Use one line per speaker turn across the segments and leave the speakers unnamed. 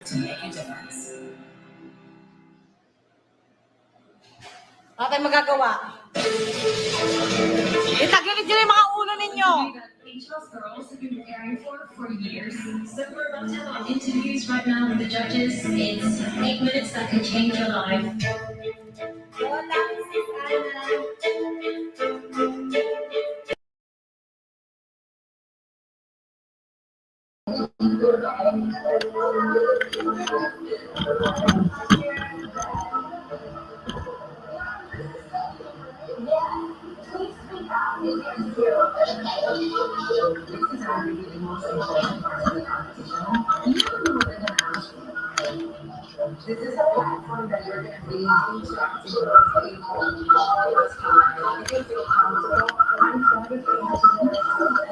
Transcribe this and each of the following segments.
To make a difference. Wala tayong magagawa. Itagilid nyo yung mga ulo ninyo. Girls have been preparing for years. So we're about to have interviews right now with the judges. It's 8 minutes that can change your life. This is a platform that you're going to be interacting with people all the time. You can feel comfortable. I'm sorry for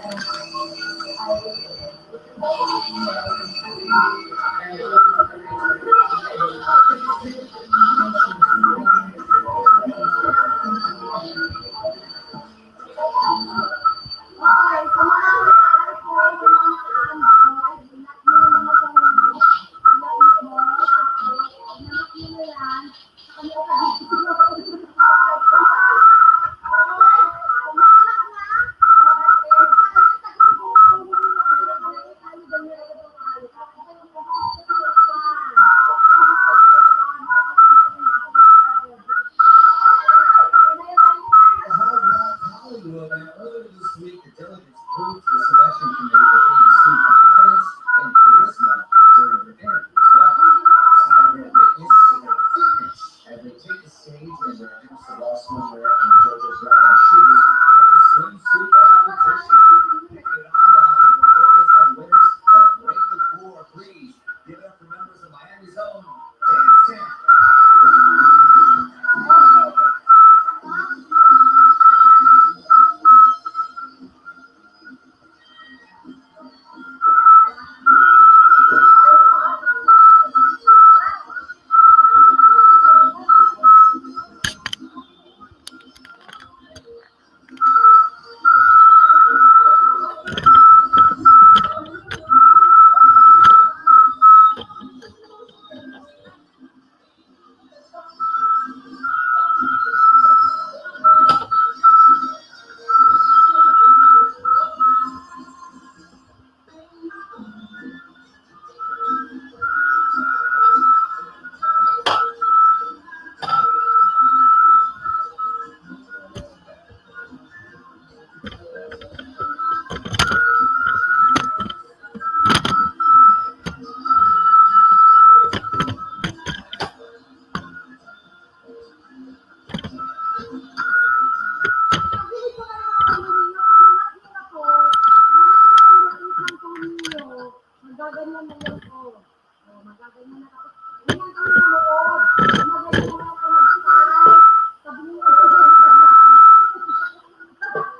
Oh, magaganyan na tapos ganyan kami manood. Magaling mga pinag-style. Sabi niya,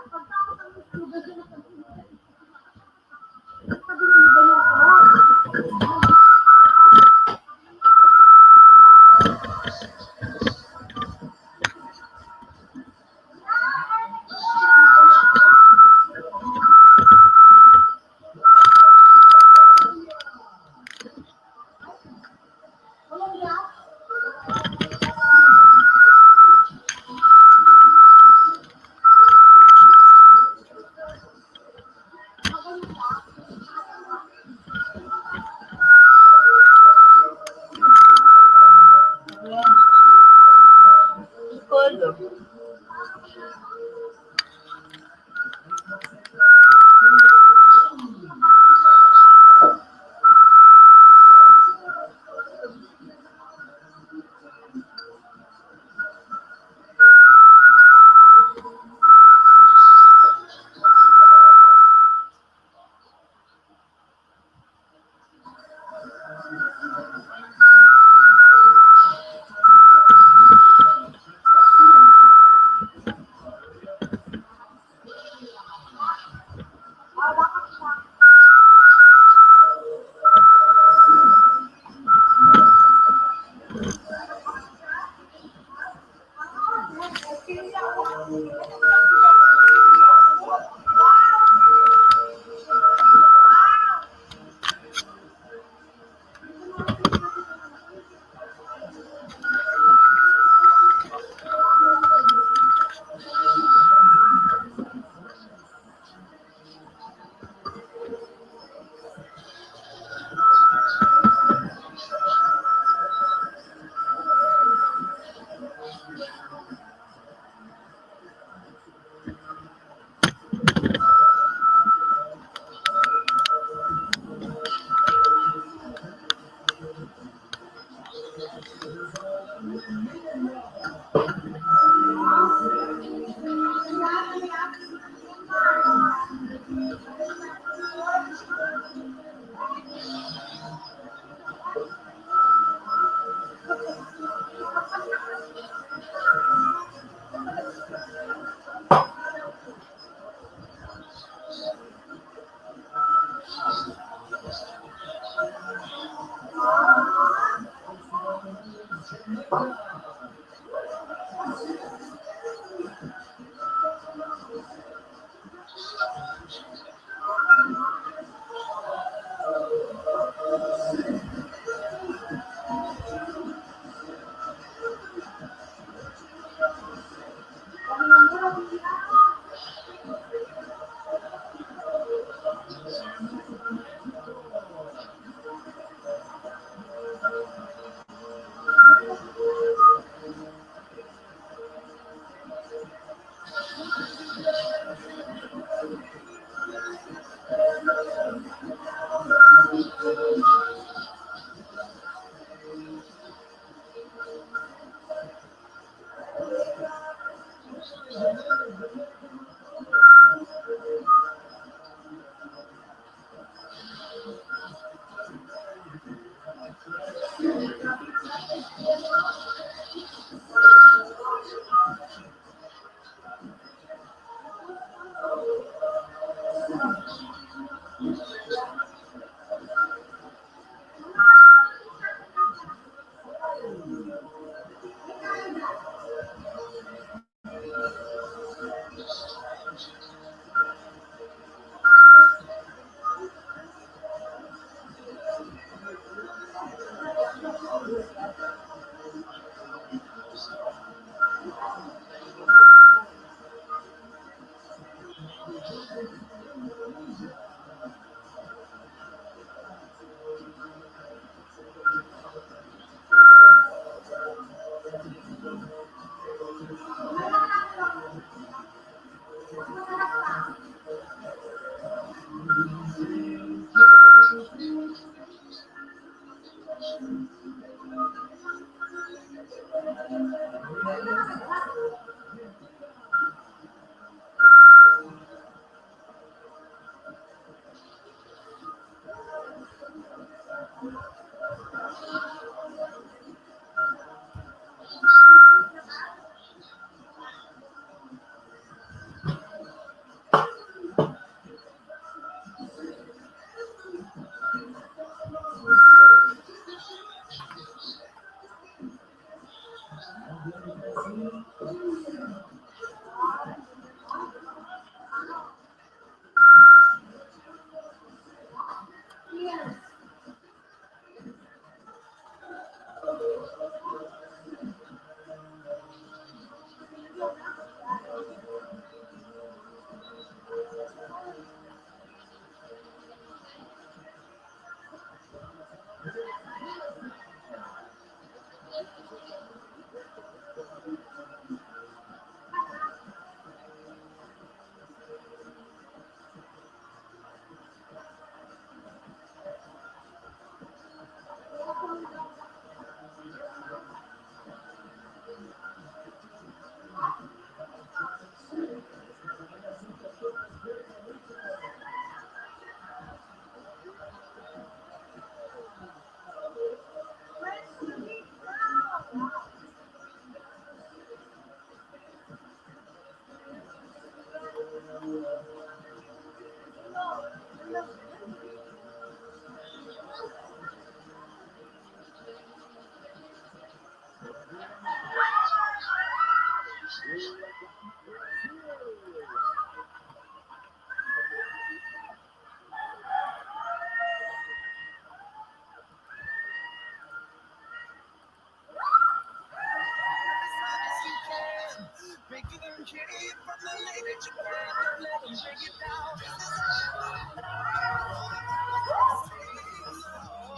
pagtapos ang student na sabi niya, oh. Walang yak. Magaling ka. Color. Ah, dapat siya.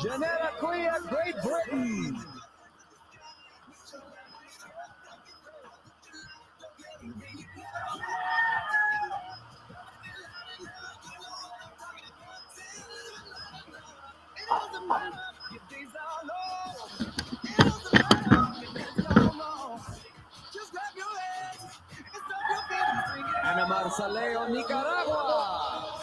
Janetta Quia, Great Britain. Ana Marsaleo, Nicaragua.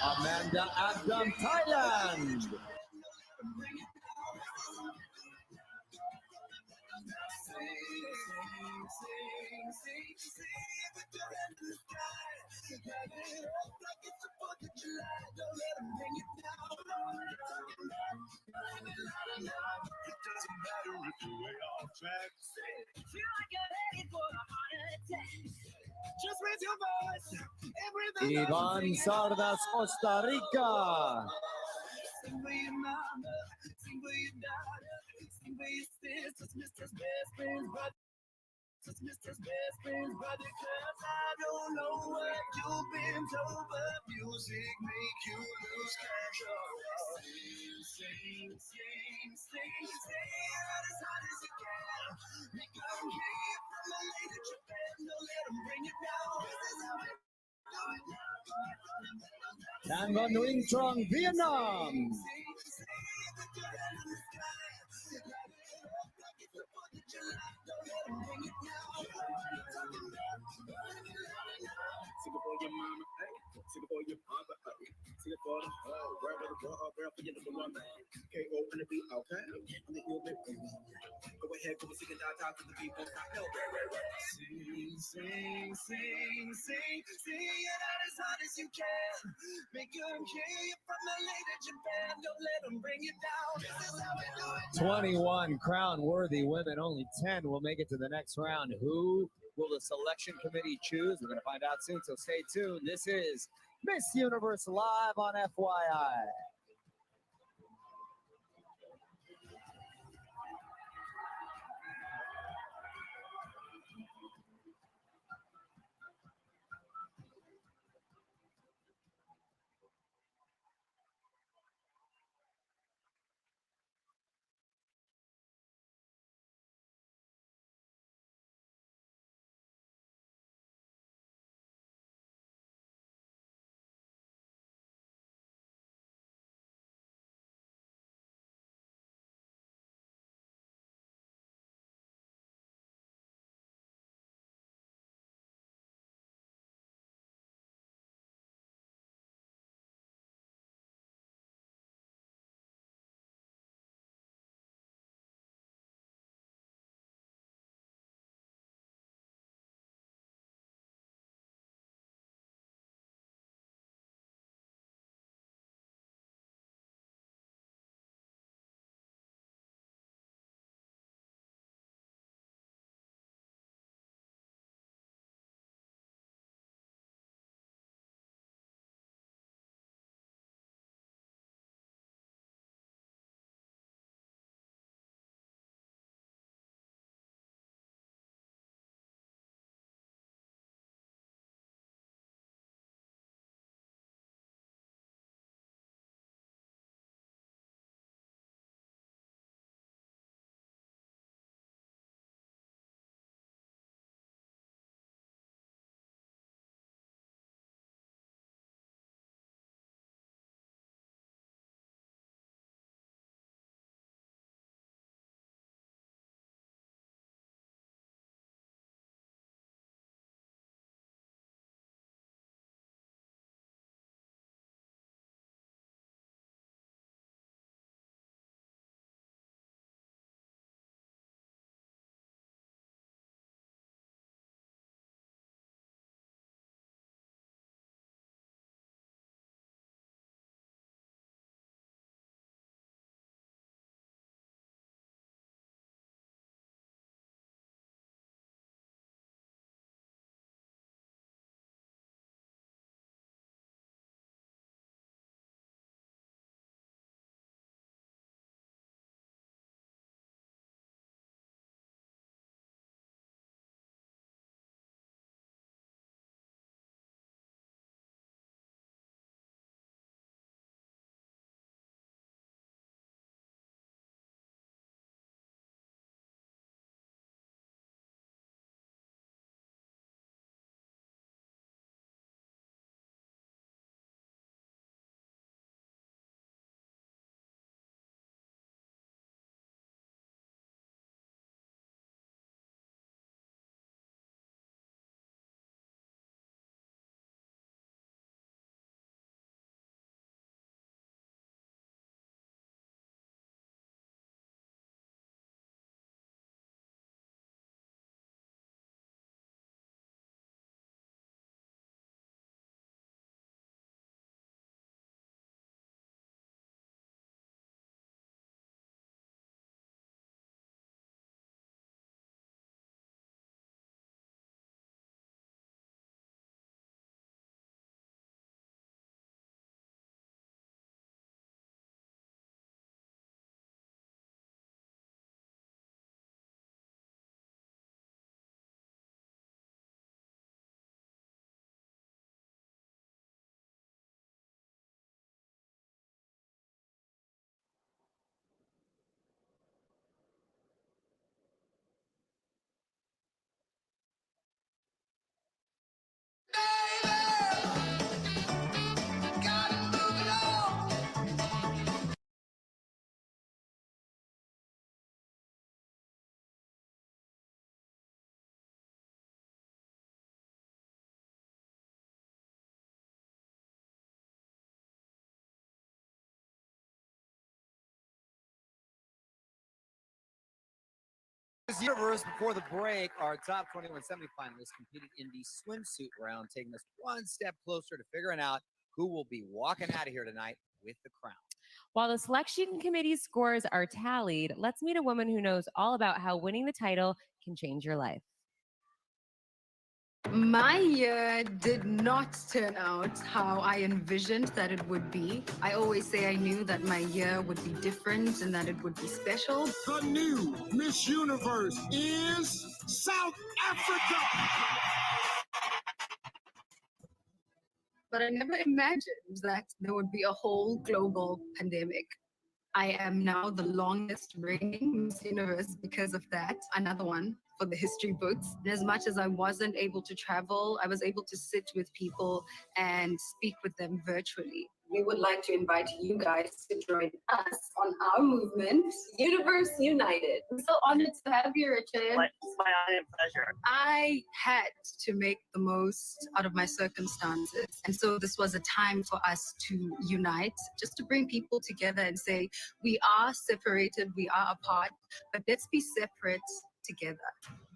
Amanda Adam, Thailand. Ivan Sardas, Costa Rica. Tango Nguyen Trong, Vietnam.
Singapore, your mama, hey. Singapore, your papa, hey. Singapore, the whole world, the world, girl, for you number one, man. K.O. and the beat, okay? I'm the ill baby. Go ahead, go and sing it out, talk to the people. No, sing, sing, sing, sing, sing it out as hard as you can. Make them hear you from LA to Japan. Don't let them bring you down. This is how we do it.
21 crown-worthy women. Only 10 will make it to the next round. Who will the selection committee choose? We're going to find out soon, so stay tuned. This is Miss Universe Live on FYI. This universe, before the break, our top 21 semifinalists competed in the swimsuit round, taking us one step closer to figuring out who will be walking out of here tonight with the crown.
While the selection committee's scores are tallied, let's meet a woman who knows all about how winning the title can change your life.
My year did not turn out how I envisioned that it would be. I always say I knew that my year would be different and that it would be special.
The new Miss Universe is South Africa.
But I never imagined that there would be a whole global pandemic. I am now the longest reigning Miss Universe because of that. Another one for the history books. And as much as I wasn't able to travel, I was able to sit with people and speak with them virtually. We would like to invite you guys to join us on our movement, Universe United. I'm so honored to have you, Richard.
It's my honor and pleasure.
I had to make the most out of my circumstances. And so this was a time for us to unite, just to bring people together and say, we are separated, we are apart, but let's be separate together.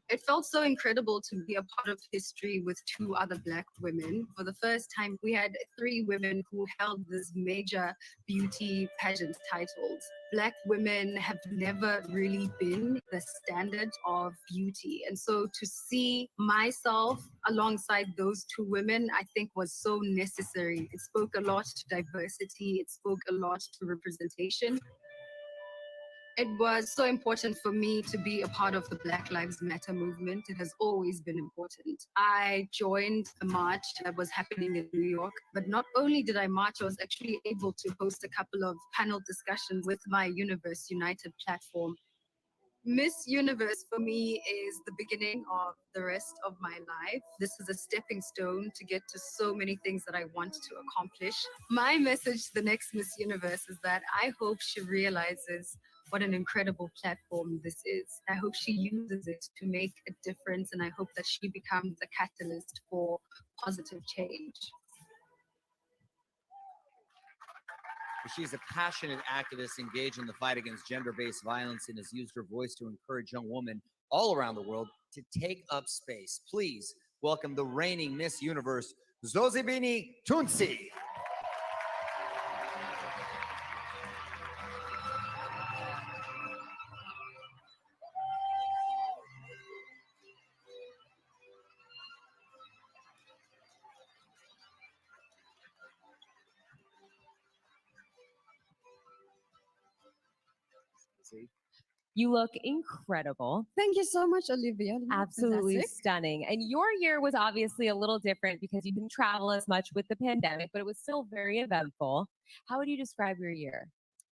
It felt so incredible to be a part of history with two other Black women. For the first time, we had three women who held this major beauty pageant titles. Black women have never really been the standard of beauty. And so to see myself alongside those two women, I think was so necessary. It spoke a lot to diversity. It spoke a lot to representation. It was so important for me to be a part of the Black Lives Matter movement. It has always been important. I joined a march that was happening in New York, but not only did I march, I was actually able to host a couple of panel discussions with my Universe United platform. Miss Universe for me is the beginning of the rest of my life. This is a stepping stone to get to so many things that I want to accomplish. My message to the next Miss Universe is that I hope she realizes what an incredible platform this is. I hope she uses it to make a difference, and I hope that she becomes a catalyst for positive change.
She's a passionate activist engaged in the fight against gender-based violence and has used her voice to encourage young women all around the world to take up space. Please welcome the reigning Miss Universe, Zozibini Tunsi.
You look incredible.
Thank you so much, Olivia.
Absolutely
Fantastic.
stunning. And your year was obviously a little different because you didn't travel as much with the pandemic, but it was still very eventful. How would you describe your year?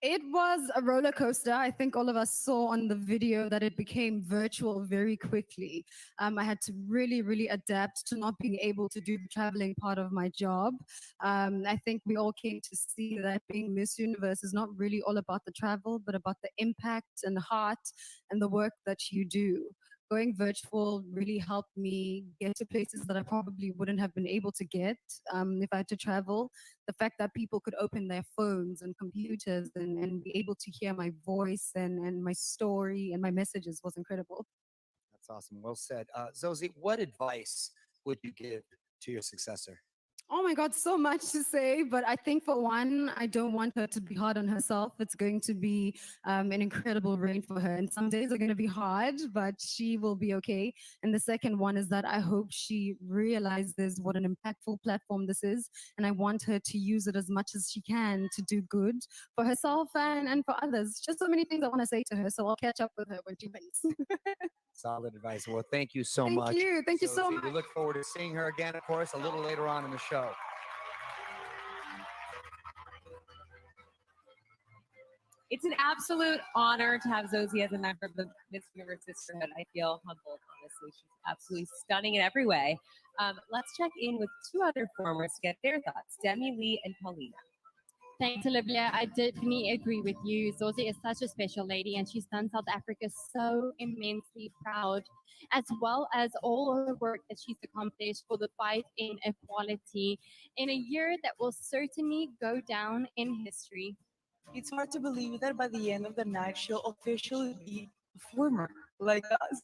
It was a roller coaster. I think all of us saw on the video that it became virtual very quickly. I had to really adapt to not being able to do the traveling part of my job. I think we all came to see that being Miss Universe is not really all about the travel, but about the impact and the heart and the work that you do. Going virtual really helped me get to places that I probably wouldn't have been able to get if I had to travel. The fact that people could open their phones and computers and be able to hear my voice and my story and my messages was incredible.
That's awesome. Well said. Zozie, what advice would you give to your successor?
Oh my God, so much to say, but I think for one, I don't want her to be hard on herself. It's going to be an incredible reign for her. And some days are going to be hard, but she will be okay. And the second one is that I hope she realizes what an impactful platform this is. And I want her to use it as much as she can to do good for herself and for others. Just so many things I want to say to her. So I'll catch up with her when she wins.
Solid advice. Well, thank you so much.
Thank you. Thank you so
Zozie.
much.
We look forward to seeing her again, of course, a little later on in the show.
It's an absolute honor to have Zozie as a member of the Miss Universe Sisterhood. I feel humbled, honestly. She's absolutely stunning in every way. Let's check in with two other performers to get their thoughts, Demi Lee and Paulina.
Thanks, Olivia. I definitely agree with you. Zozie is such a special lady, and she's done South Africa so immensely proud, as well as all of the work that she's accomplished for the fight in equality in a year that will certainly go down in history.
It's hard to believe that by the end of the night, she'll officially be a performer.
like us.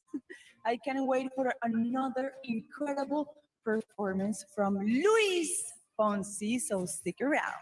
I can't wait for another incredible performance from Luis Fonsi, so stick around.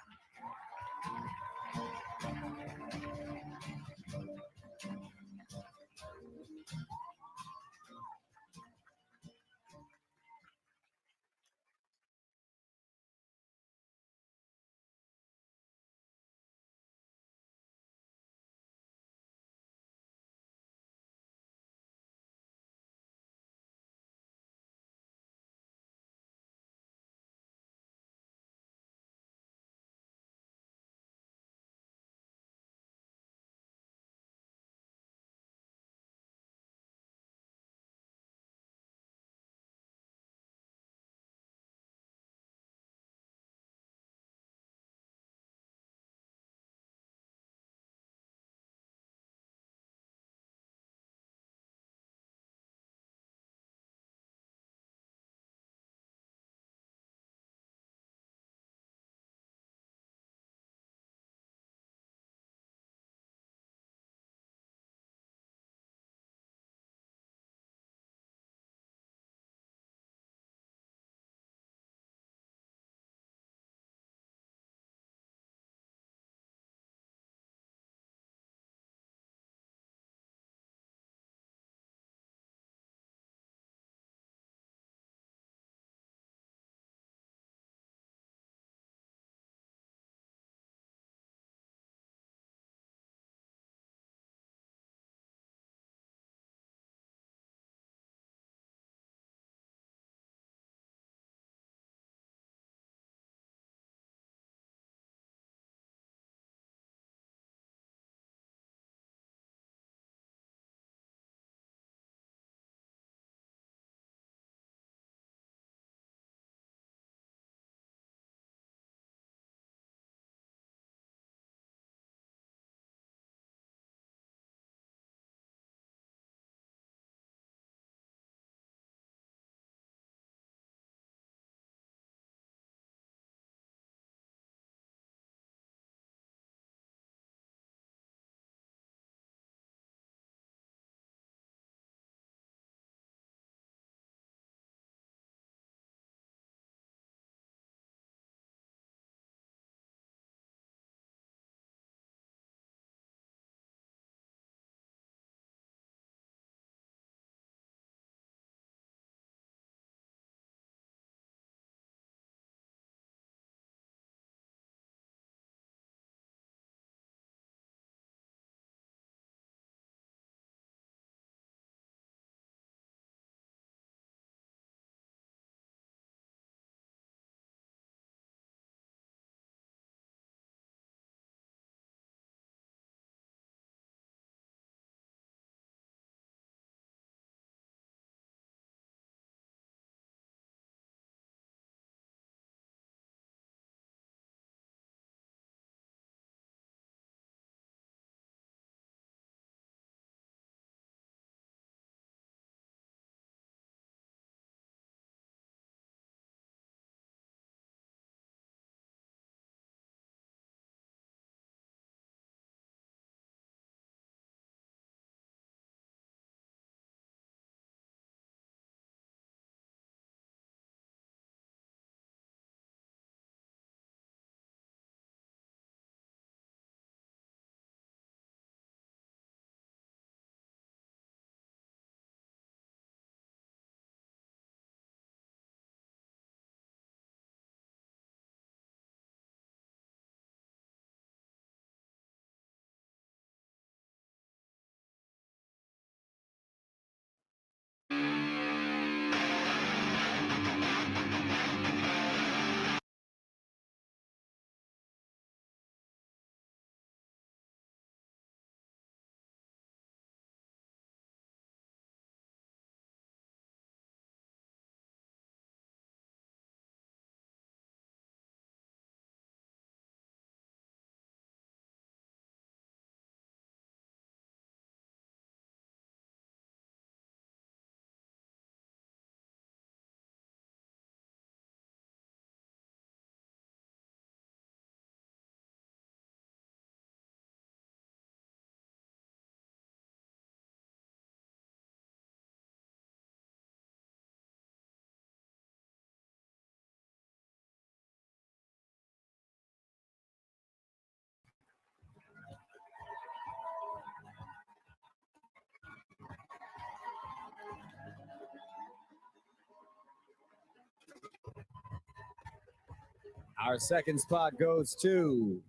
Our second spot goes to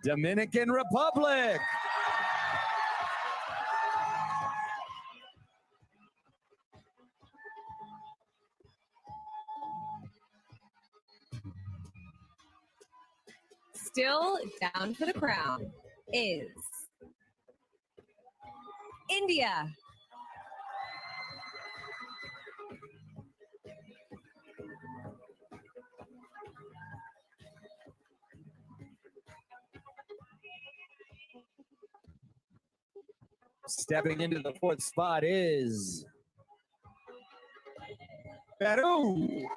Dominican Republic.
Still down for the crown is India.
Stepping into the fourth spot is Peru.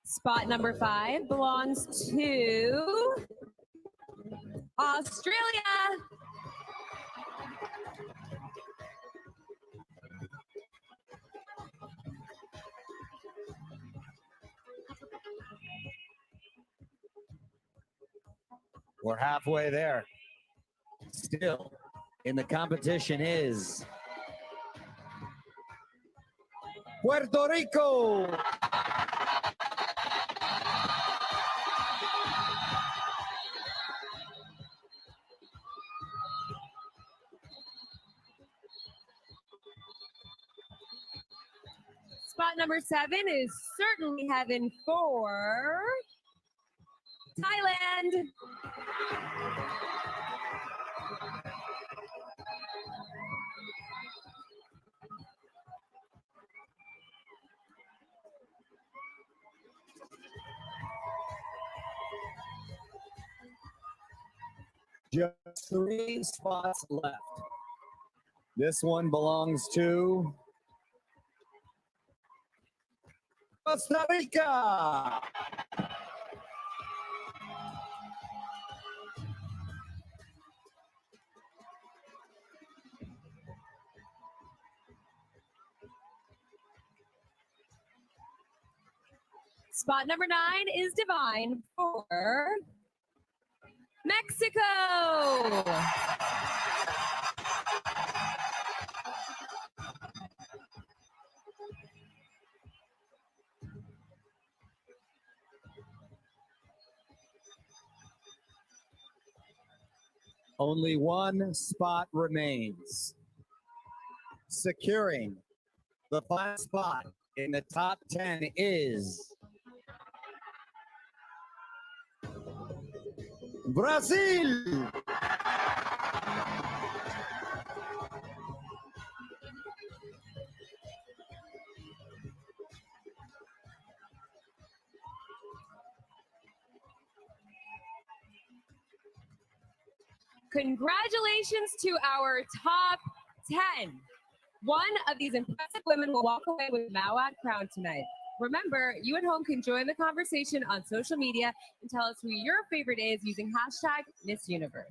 Spot number 5 belongs to Australia.
We're halfway there. Still in the competition is Puerto Rico.
Spot number 7 is certainly heaven for Thailand.
Just 3 spots left. This one belongs to Costa Rica.
Spot number 9 is divine for Mexico.
Only 1 spot remains. Securing the final spot in the top 10 is Brazil.
Congratulations to our top 10. One of these impressive women will walk away with Mawad crown tonight. Remember, you at home can join the conversation on social media and tell us who your favorite is using hashtag Miss Universe.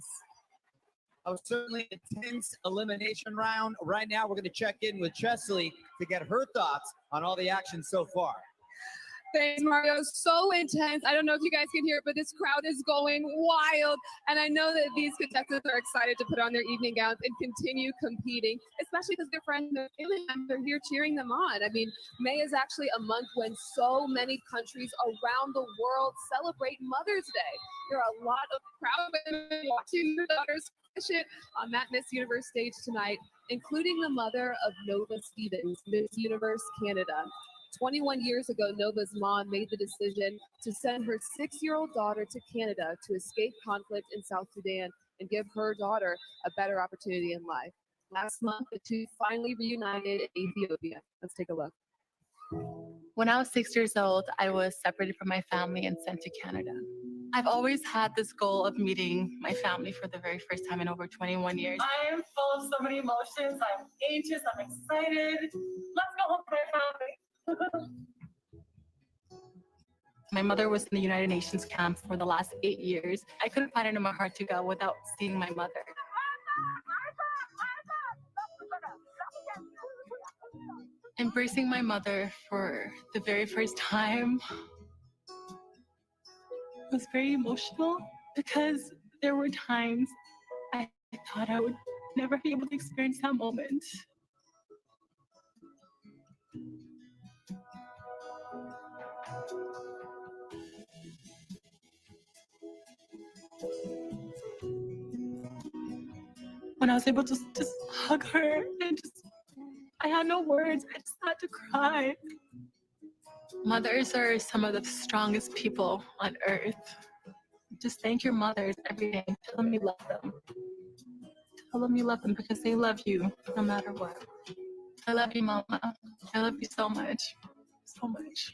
Certainly a intense elimination round. Right now, we're going to check in with Chesley to get her thoughts on all the action so far.
Thanks, Mario. So intense. I don't know if you guys can hear it, but this crowd is going wild. And I know that these contestants are excited to put on their evening gowns and continue competing, especially because their friends and family members are here cheering them on. I mean, May is actually a month when so many countries around the world celebrate Mother's Day. There are a lot of proud women watching their daughters crush it on that Miss Universe stage tonight, including the mother of Nova Stevens, Miss Universe Canada. 21 years ago, Nova's mom made the decision to send her 6-year-old daughter to Canada to escape conflict in South Sudan and give her daughter a better opportunity in life. Last month, the two finally reunited in Ethiopia. Let's take a look.
When I was 6 years old, I was separated from my family and sent to Canada. I've always had this goal of meeting my family for the very first time in over 21 years.
I am full of so many emotions. I'm anxious. I'm excited. Let's go home to my family.
My mother was in the United Nations camp for the last 8 years. I couldn't find it in my heart to go without seeing my mother. Embracing my mother for the very first time was very emotional because there were times I thought I would never be able to experience that moment. When I was able to just hug her and just, I had no words. I just had to cry. Mothers are some of the strongest people on earth. Just thank your mothers every day. Tell them you love them. Tell them you love them because they love you no matter what. I love you, Mama. I love you so much. So much.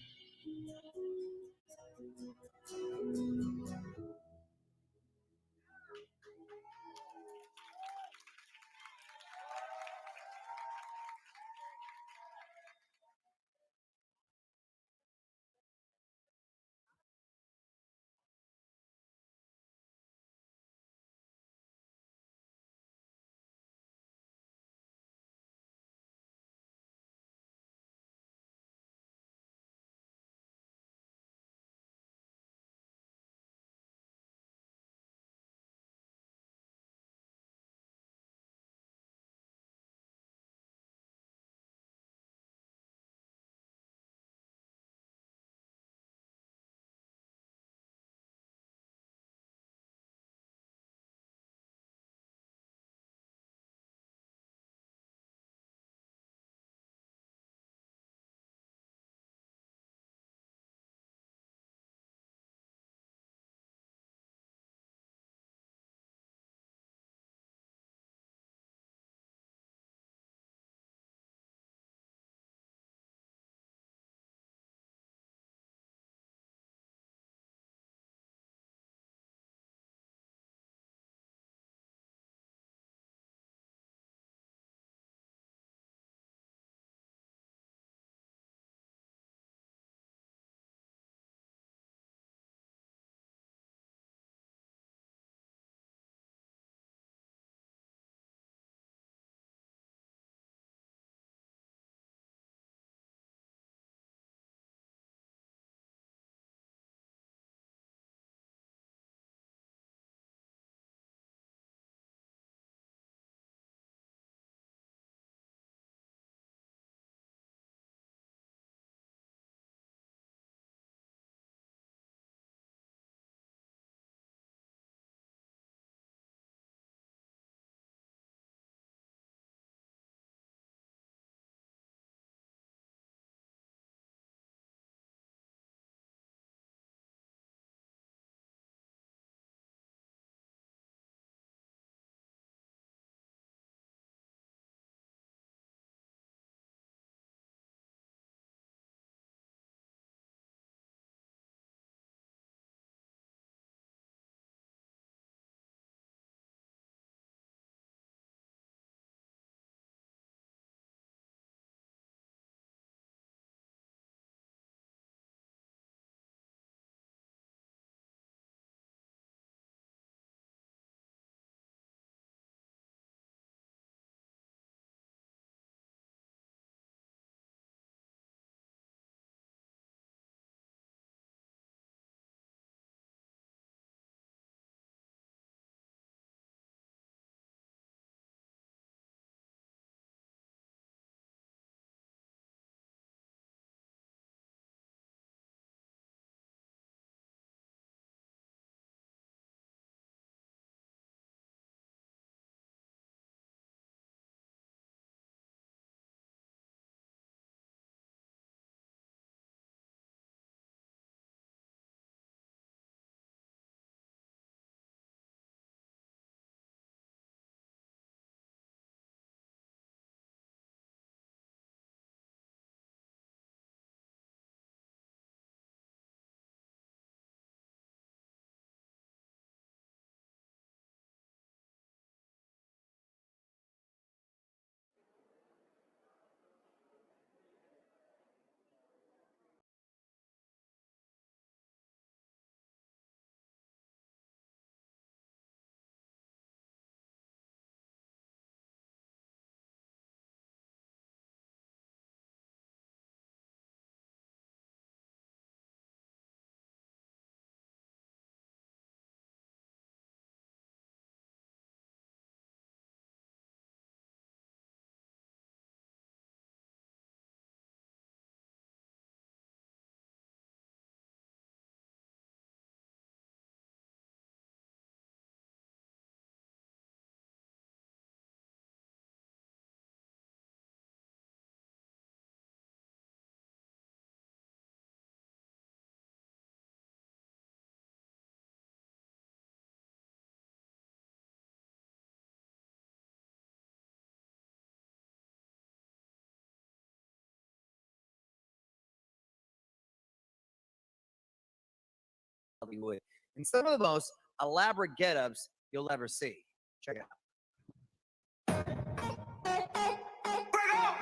Hollywood in some of the most elaborate get-ups you'll ever see. Check it out.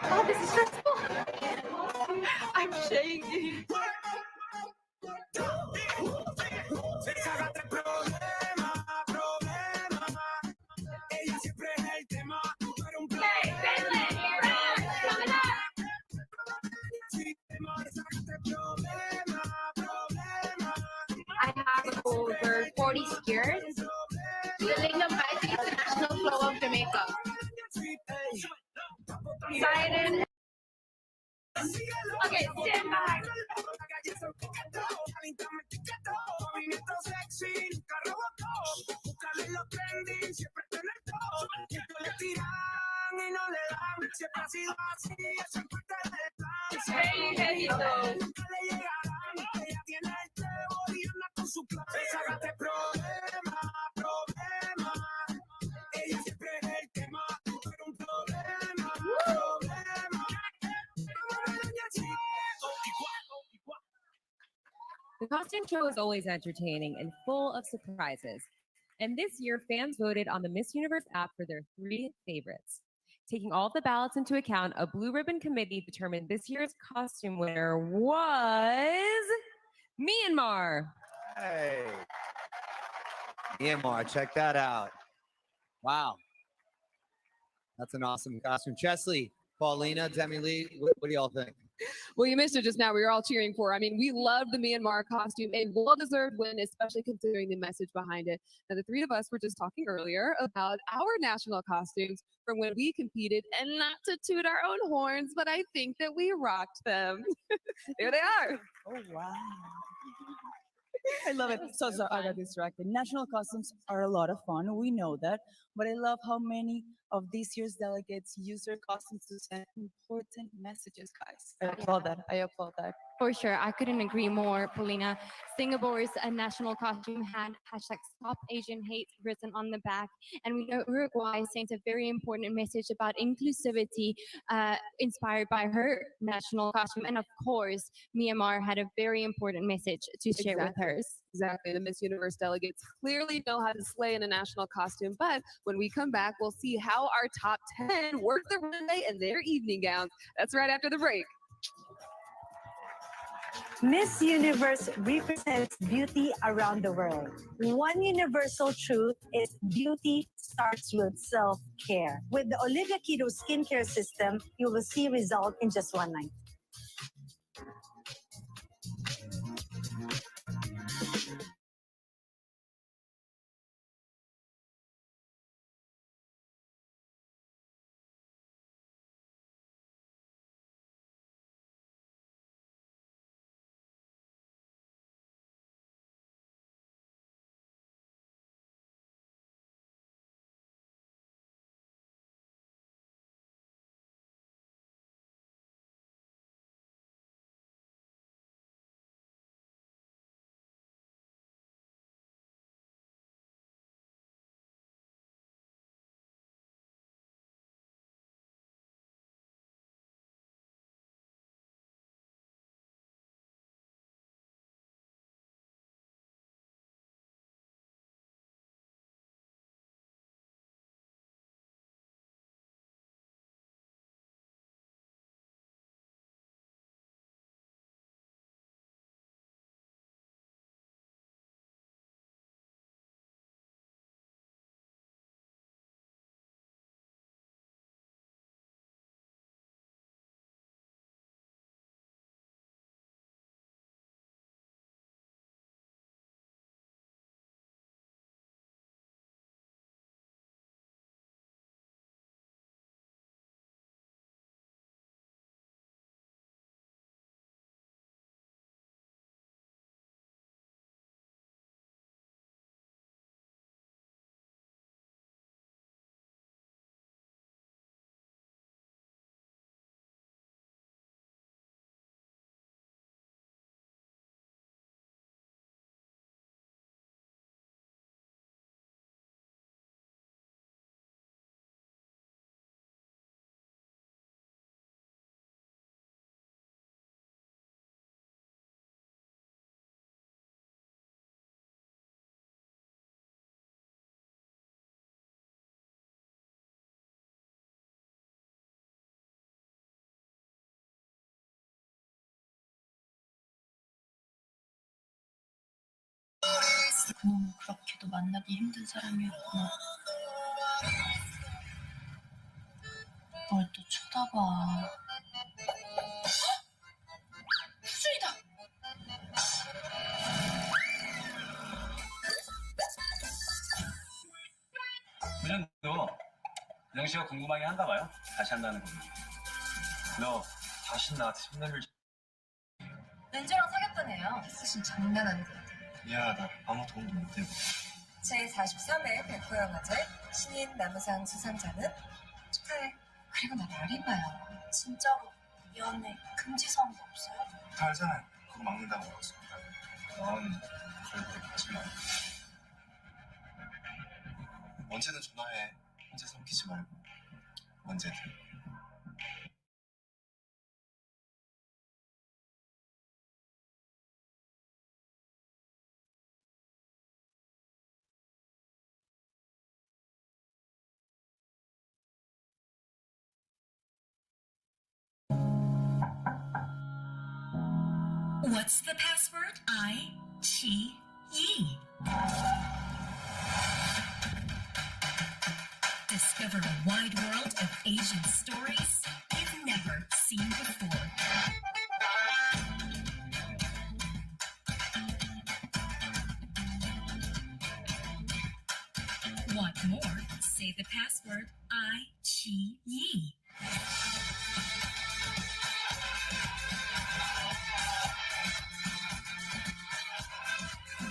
Oh, this is stressful. I'm shaking.
I have over 40 skiers. Galing ng bike is the national flow of Jamaica. Excited. Okay, stand by. It's very heavy though.
The costume show is always entertaining and full of surprises. And this year, fans voted on the Miss Universe app for their 3 favorites. Taking all the ballots into account, a blue ribbon committee determined this year's costume winner was Myanmar.
Hey. Myanmar, check that out. Wow. That's an awesome costume. Chesley, Paulina, Demi Lee, what do y'all think?
Well, you missed it just now. We were all cheering for. I mean, we love the Myanmar costume, a well-deserved win, especially considering the message behind it. Now, the 3 of us were just talking earlier about our national costumes from when we competed, and not to toot our own horns, but I think that we rocked them. There they are.
Oh, wow. I love it. So I got distracted. National costumes are a lot of fun. We know that. But I love how many of this year's delegates use their costumes to send important messages, guys. I applaud that. I applaud that.
For sure, I couldn't agree more, Paulina. Singapore's national costume had hashtag Stop Asian Hate written on the back, and we know Uruguay sent a very important message about inclusivity, inspired by her national costume, and of course, Myanmar had a very important message to share with hers.
Exactly. The Miss Universe delegates clearly know how to slay in a national costume, but when we come back, we'll see how our top 10 work the runway in their evening gowns. That's right after the break.
Miss Universe represents beauty around the world. One universal truth is beauty starts with self-care. With the Olivia Keto skincare system, you will see results in just one night.
그렇게도 만나기 힘든 사람이었구나. 뭘 또 쳐다봐. 수준이다.
그냥 너 씨가 궁금하게 한가 봐요. 다시 한다는 거. 너 다시 나한테 손 내밀.
렌즈랑 사귀었던 애야. 사실 장난하는 것 같아.
미안하다. 아무 도움도 못 되고.
제43회 백호영화제 신인 남우상 수상자는 축하해. 그리고 나 말해봐요. 진짜로 연애 금지사항도 없어요?
다 알잖아요. 그거 막는다고 그랬습니다. 넌 절대 믿지 마. 언제든 전화해. 혼자 삼키지 말고. 언제든.
What's the password? I-Chi-Yi. Discover a wide world of Asian stories you've never seen before. Want more? Say the password I-Chi-Yi.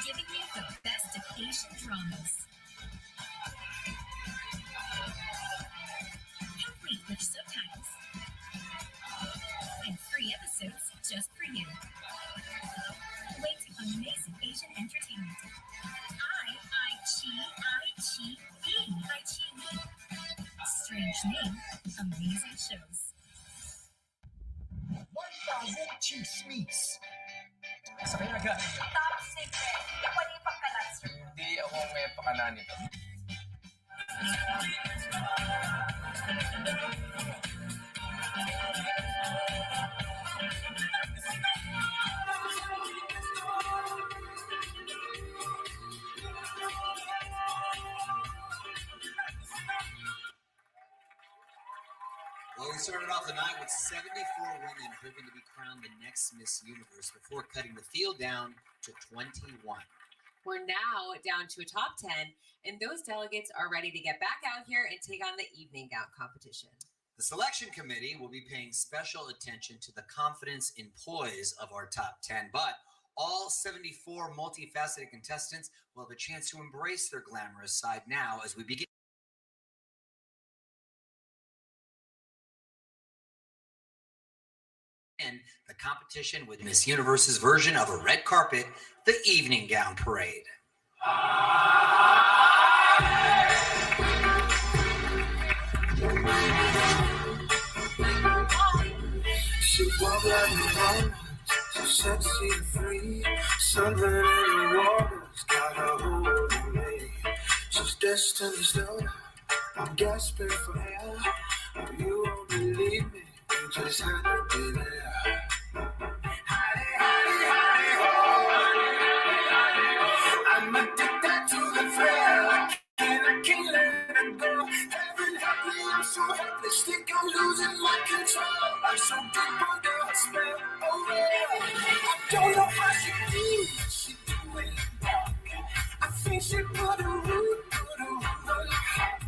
Giving you the best of Asian dramas. Complete with subtitles. And free episodes just for you. Wait, amazing Asian entertainment. I-Chi-Yi. Strange name, amazing shows.
1,002 Smeeks.
Sakay na agad.
Top secret. Ikaw yung pagkalat, sir.
Hindi ako may pakala nito.
Well, we started off the night with 74 women hoping to be crowned the next Miss Universe before cutting the field down to 21.
We're now down to a top 10, and those delegates are ready to get back out here and take on the evening gown competition.
The selection committee will be paying special attention to the confidence and poise of our top 10, but all 74 multifaceted contestants will have a chance to embrace their glamorous side now as we begin. The competition with Miss Universe's version of a red carpet, the evening gown parade.
She walk like a woman, so sexy and free. Something in the water's got her hold on me. She's Destiny's daughter, I'm gasping for air. You won't believe me, you just had to be there. I'm addicted to the thrill. I can't let it go. Heaven help me, I'm so helpless. Think I'm losing my control. I'm so deep under her spell. Oh yeah. I don't know how she do it. She do it. I think she put a root on the heart.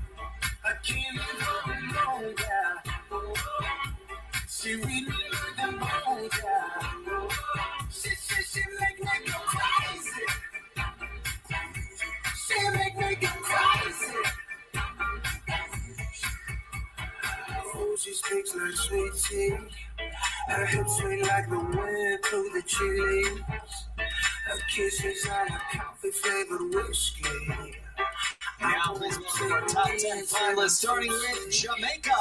I can't leave her alone, yeah. Oh, she really made them bones, yeah. She make me go crazy. She make me go crazy. Oh, she speaks like sweet tea. Her hips sweet like the wind through the trees. Her kisses are like coffee flavored whiskey.
Now please welcome our top 10 finalists, starting with Jamaica.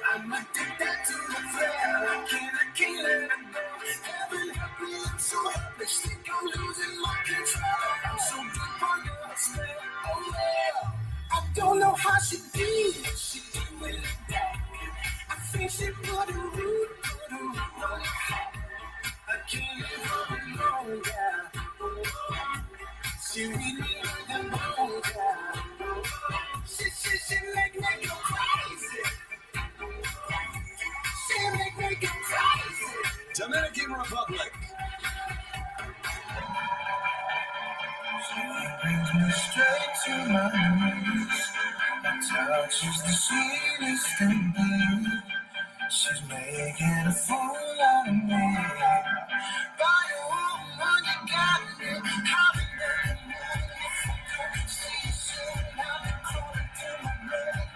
I'm addicted to the thrill. I can't let it go. Heaven help me, I'm so helpless. Think I'm losing my control. I'm so deep under her spell. Oh yeah. I don't know how she do it. She do it. I think she put a root on the heart. I Dominican Republic. She brings me straight to my knees. Her touch is the sweetest thing. She's making a fool out of me. By a woman, you got me. I've been see soon. I've been crawling through my blood.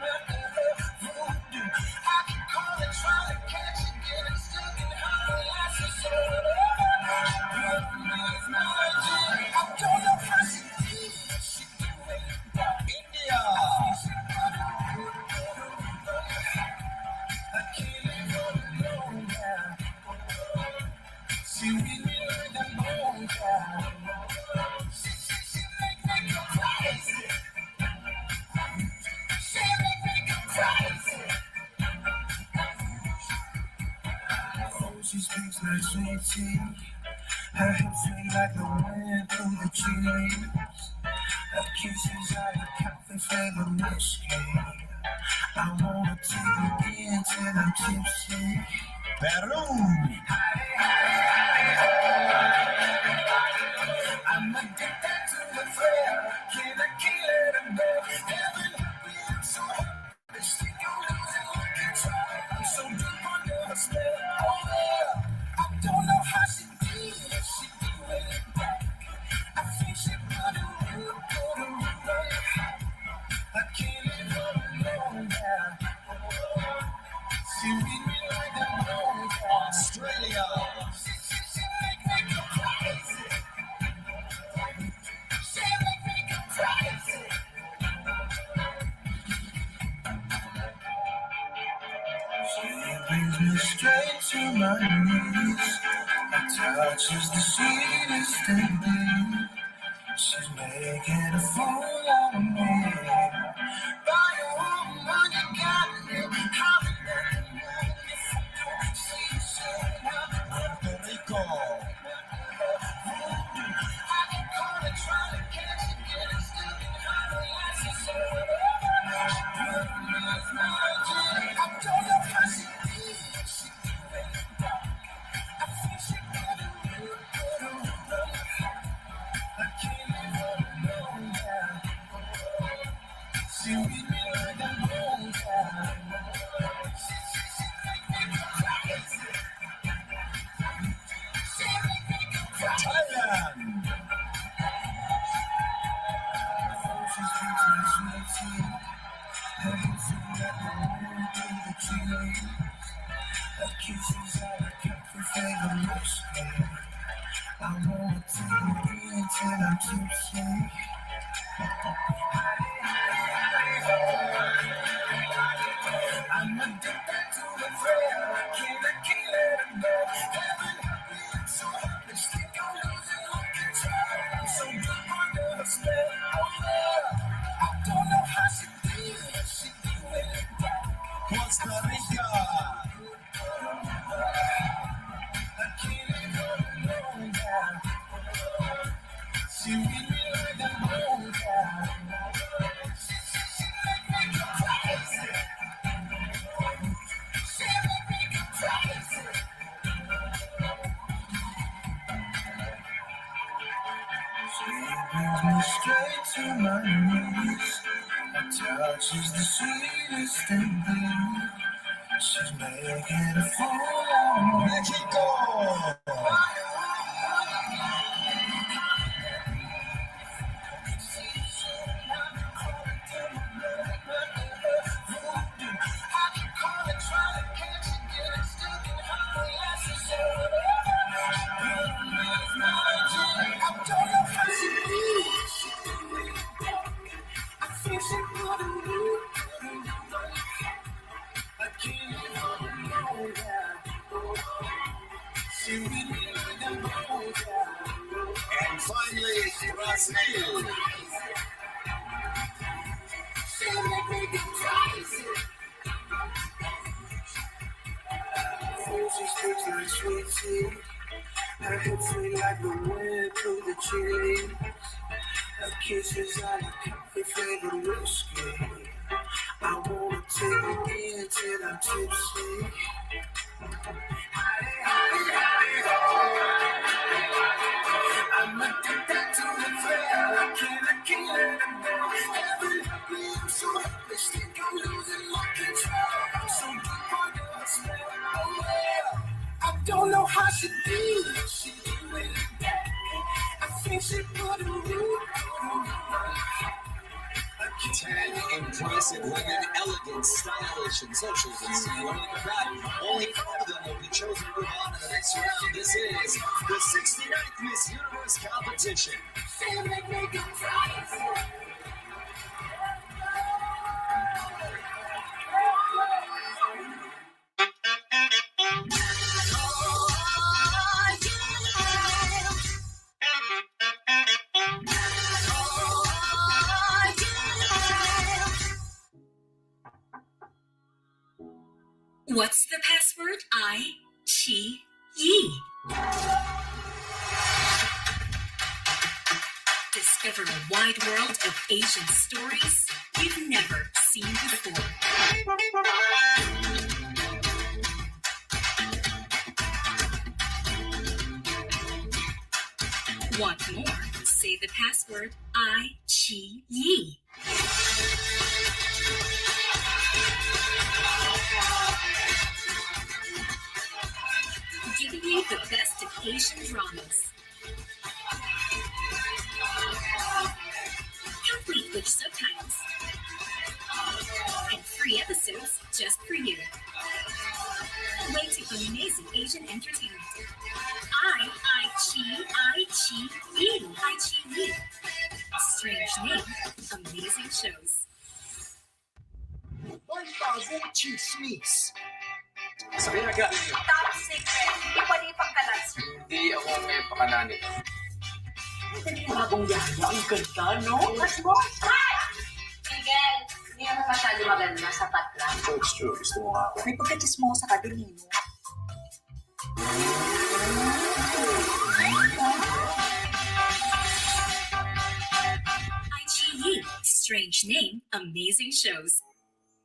Voodoo. I can call and try to catch you, getting stuck in her lashes. I don't know how she feels. She do it. India. I can't let go alone now. She really like the moon now. She make me go crazy. She make me go crazy. Oh, she speaks like sweet tea. Her hips feel like the wind through the trees. Her kisses are the coffee flavored whiskey. I wanna take you in till I'm tipsy. Peru. I'm addicted to the thrill. Can I kill it and go? Heaven, I'm so happy. Stick on losing like control. I'm so deep under her spell. Oh, yeah. I don't know how she do it. She do it back. I think she put a root, I can't let her alone now. She read me like a rose. Australia. She make me go crazy. She make me go crazy. She brings me straight to my knees. Her touch is the sweetest thing. She's making a fool out of me. By a woman, you got me. I've been see soon. Puerto Rico. I can call and try to catch you, getting stuck in her lashes. I don't know how she feels. She do it. I think she got a new I can't let her alone now. She read me like a moon now. She make me go crazy. She make me go crazy. Thailand. She speaks like sweet tea. Her hips feel like the wind through the trees. Her kisses are the coffee flavored whiskey. I wanna take you in till I'm tipsy. I'm addicted to the thrill. I can't let it go. Heaven, I'm so happy. Stick on losing all control. I'm so deep under her spell. Oh, yeah. I don't know how she feels. She do it back. Costa Rica. I can't let her alone now. She read me like a moon now. She make me go crazy. She make me go crazy. She brings me straight to my knees. Her touch is the sweetest thing. She's making a fool out of Mexico. And finally, Brazil. She speaks like sweet tea. Her hips feel like the wind through the trees. Her kisses are like coffee flavored whiskey. I wanna take you in till I'm tipsy. Don't know how she do it. She do it. I think she put a root.
10 impressive women, elegant, stylish, and socials. And see only for that. Only 5 of them will be chosen to move on to the next round. This is the 69th Miss Universe competition.
What's the password? I, Chi, Yi. Discover a wide world of Asian stories you've never seen before. Want more? Say the password I, Chi, Yi. Giving you the best of Asian dramas. Complete with subtitles. And free episodes just for you. Waiting for amazing Asian entertainment. I, Chi, Yi. I, Chi, Yi. Strange name, amazing shows.
1,000 chismis.
Sabihin na ka.
Top secret. Hindi pwede ipagkalat.
Hindi ako may pakana nito.
Bagong yaya. Ang ganda, no? Mas mo. Miguel, hindi naman masyado maganda. Sapat lang.
So it's true. Gusto mo nga ako.
May pagkachismosa ka din, Nino.
Yi. Strange name, amazing shows.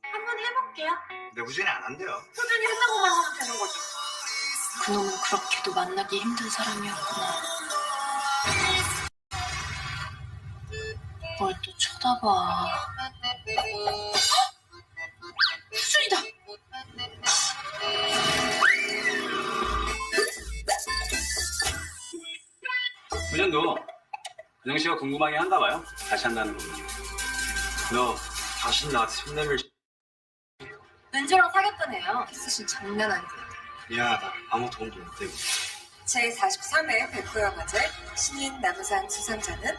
한번 해볼게요.
근데 우진이 안 한대요.
꾸준히 한다고만 하면 되는 거지. 그놈은 그렇게도 만나기 힘든 사람이었구나. 뭘 또 쳐다봐. 수준이다.
그년도 은영 씨가 궁금하게 한가 봐요. 다시 한다는 거군요. 너 다시 나 손내밀.
은주랑 사귀었던 애요. 키스신 장난 아니거든.
미안하다. 아무 도움도 못 되고.
제43회 백호영화제 신인 남우상 수상자는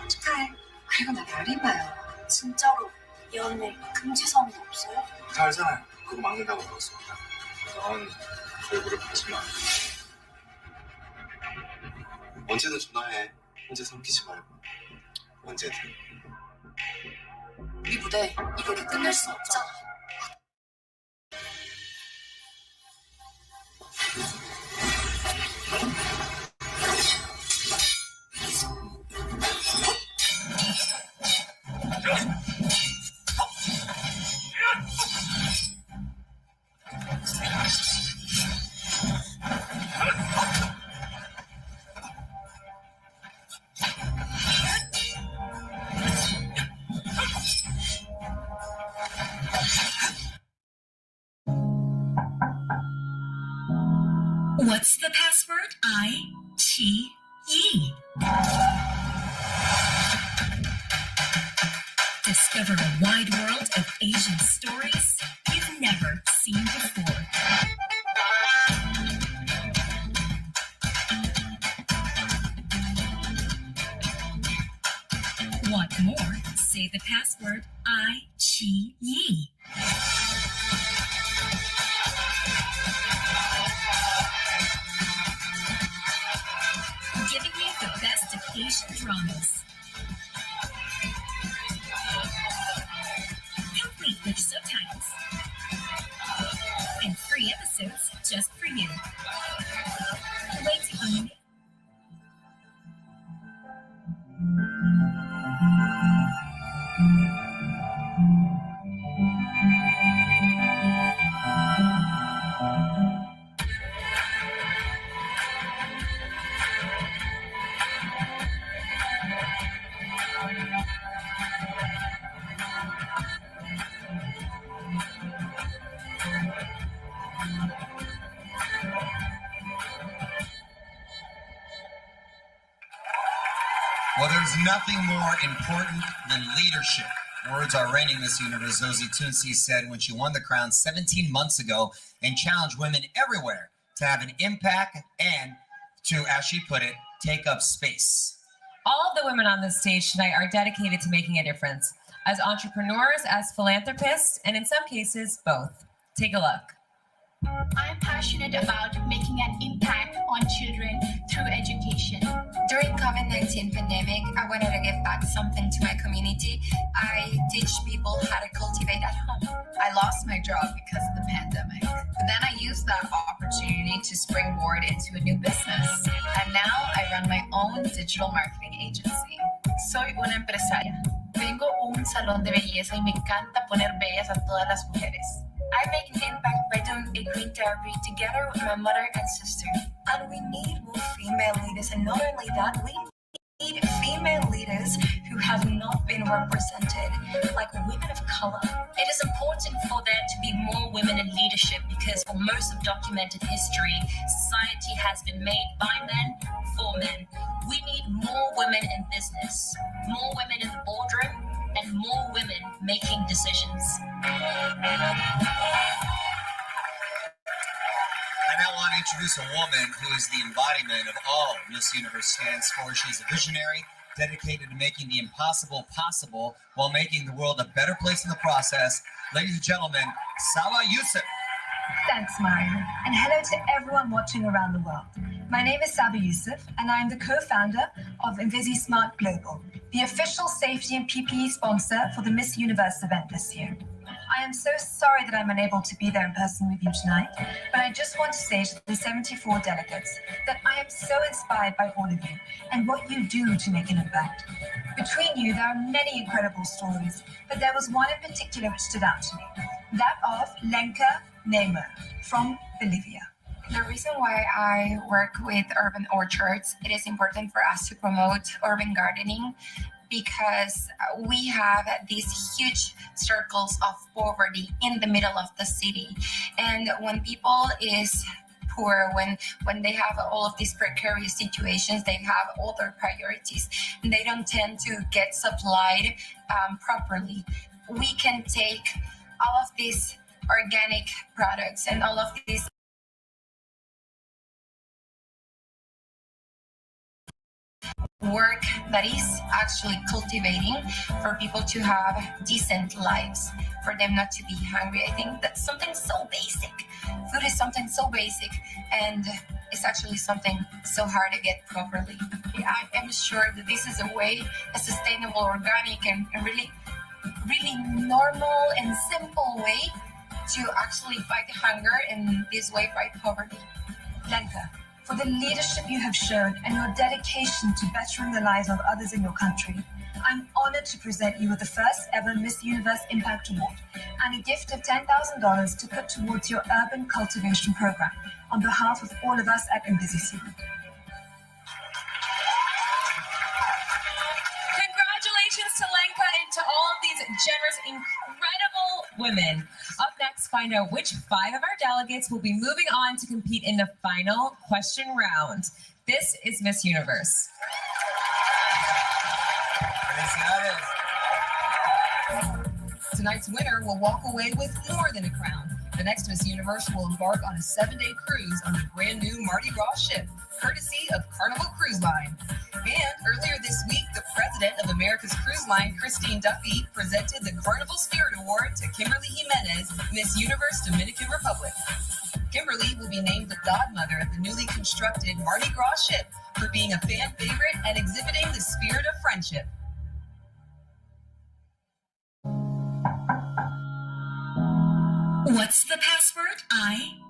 축하해. 그리고 나 말해봐요. 진짜로 이 언니 금지사항이 없어요?
다 알잖아요. 그거 막는다고 들었습니다. 넌 얼굴을 보지 마. 언제든 전화해. 혼자 삼키지 말고. 언제든.
우리 무대 이대로 끝낼 수 없잖아.
What's the password? I, Chi, Yi. Discover a wide world of Asian stories you've never seen before. Want more? Say the password I, Chi, Yi. Giving you the best of Asian dramas. Complete with subtitles. And free episodes just for you. Waiting on you.
Well, there's nothing more important than leadership. Words are reigning this universe, Zosie Tunsi said when she won the crown 17 months ago and challenged women everywhere to have an impact and to, as she put it, take up space.
All of the women on this stage tonight are dedicated to making a difference, as entrepreneurs, as philanthropists, and in some cases, both. Take a look.
I'm passionate about making an impact on children through education.
During COVID-19 pandemic, I wanted to give back something to my community. I teach people how to cultivate at home.
I lost my job because of the pandemic, but then I used that opportunity to springboard into a new business. And now I run my own digital marketing agency. Soy una empresaria. Tengo un salón de belleza y me encanta poner bellas a todas las mujeres.
I make an impact by doing a green therapy together with my mother and sister. And we need more female leaders. And not only that, we need female leaders who have not been represented, like women of color.
It is important for there to be more women in leadership because for most of documented history, society has been made by men for men. We need more women in business, more women in the boardroom, and more women making decisions.
I now want to introduce a woman who is the embodiment of all Miss Universe stands for. She's a visionary, dedicated to making the impossible possible while making the world a better place in the process. Ladies and gentlemen, Saba Yusuf.
Thanks, Mario. And hello to everyone watching around the world. My name is Saba Yusuf, and I'm the co-founder of InvisiSmart Global, the official safety and PPE sponsor for the Miss Universe event this year. I am so sorry that I'm unable to be there in person with you tonight, but I just want to say to the 74 delegates that I am so inspired by all of you and what you do to make an impact. Between you, there are many incredible stories, but there was one in particular which stood out to me, that of Lenka Nemo from Bolivia.
The reason why I work with urban orchards, it is important for us to promote urban gardening because we have these huge circles of poverty in the middle of the city. And when people is poor, when they have all of these precarious situations, they have other priorities and they don't tend to get supplied properly. We can take all of these organic products and all of these work that is actually cultivating for people to have decent lives, for them not to be hungry. I think that's something so basic. Food is something so basic and it's actually something so hard to get properly. I am sure that this is a way, a sustainable, organic, and really normal and simple way to actually fight hunger and this way fight poverty.
Lenka, for the leadership you have shown and your dedication to bettering the lives of others in your country, I'm honored to present you with the first ever Miss Universe Impact Award and a gift of $10,000 to put towards your urban cultivation program on behalf of all of us at InvisiSmart.
Congratulations to Lenka and to all of these generous, incredible women. Up next, find out which 5 of our delegates will be moving on to compete in the final question round. This is Miss Universe. Tonight's winner will walk away with more than a crown. The next Miss Universe will embark on a 7-day cruise on the brand new Mardi Gras ship, courtesy of Carnival Cruise Line. And earlier this week, the president of America's Cruise Line, Christine Duffy, presented the Carnival Spirit Award to Kimberly Jimenez, Miss Universe Dominican Republic. Kimberly will be named the godmother of the newly constructed Mardi Gras ship for being a fan favorite and exhibiting the spirit of friendship.
What's the password? I-Chi-Yi.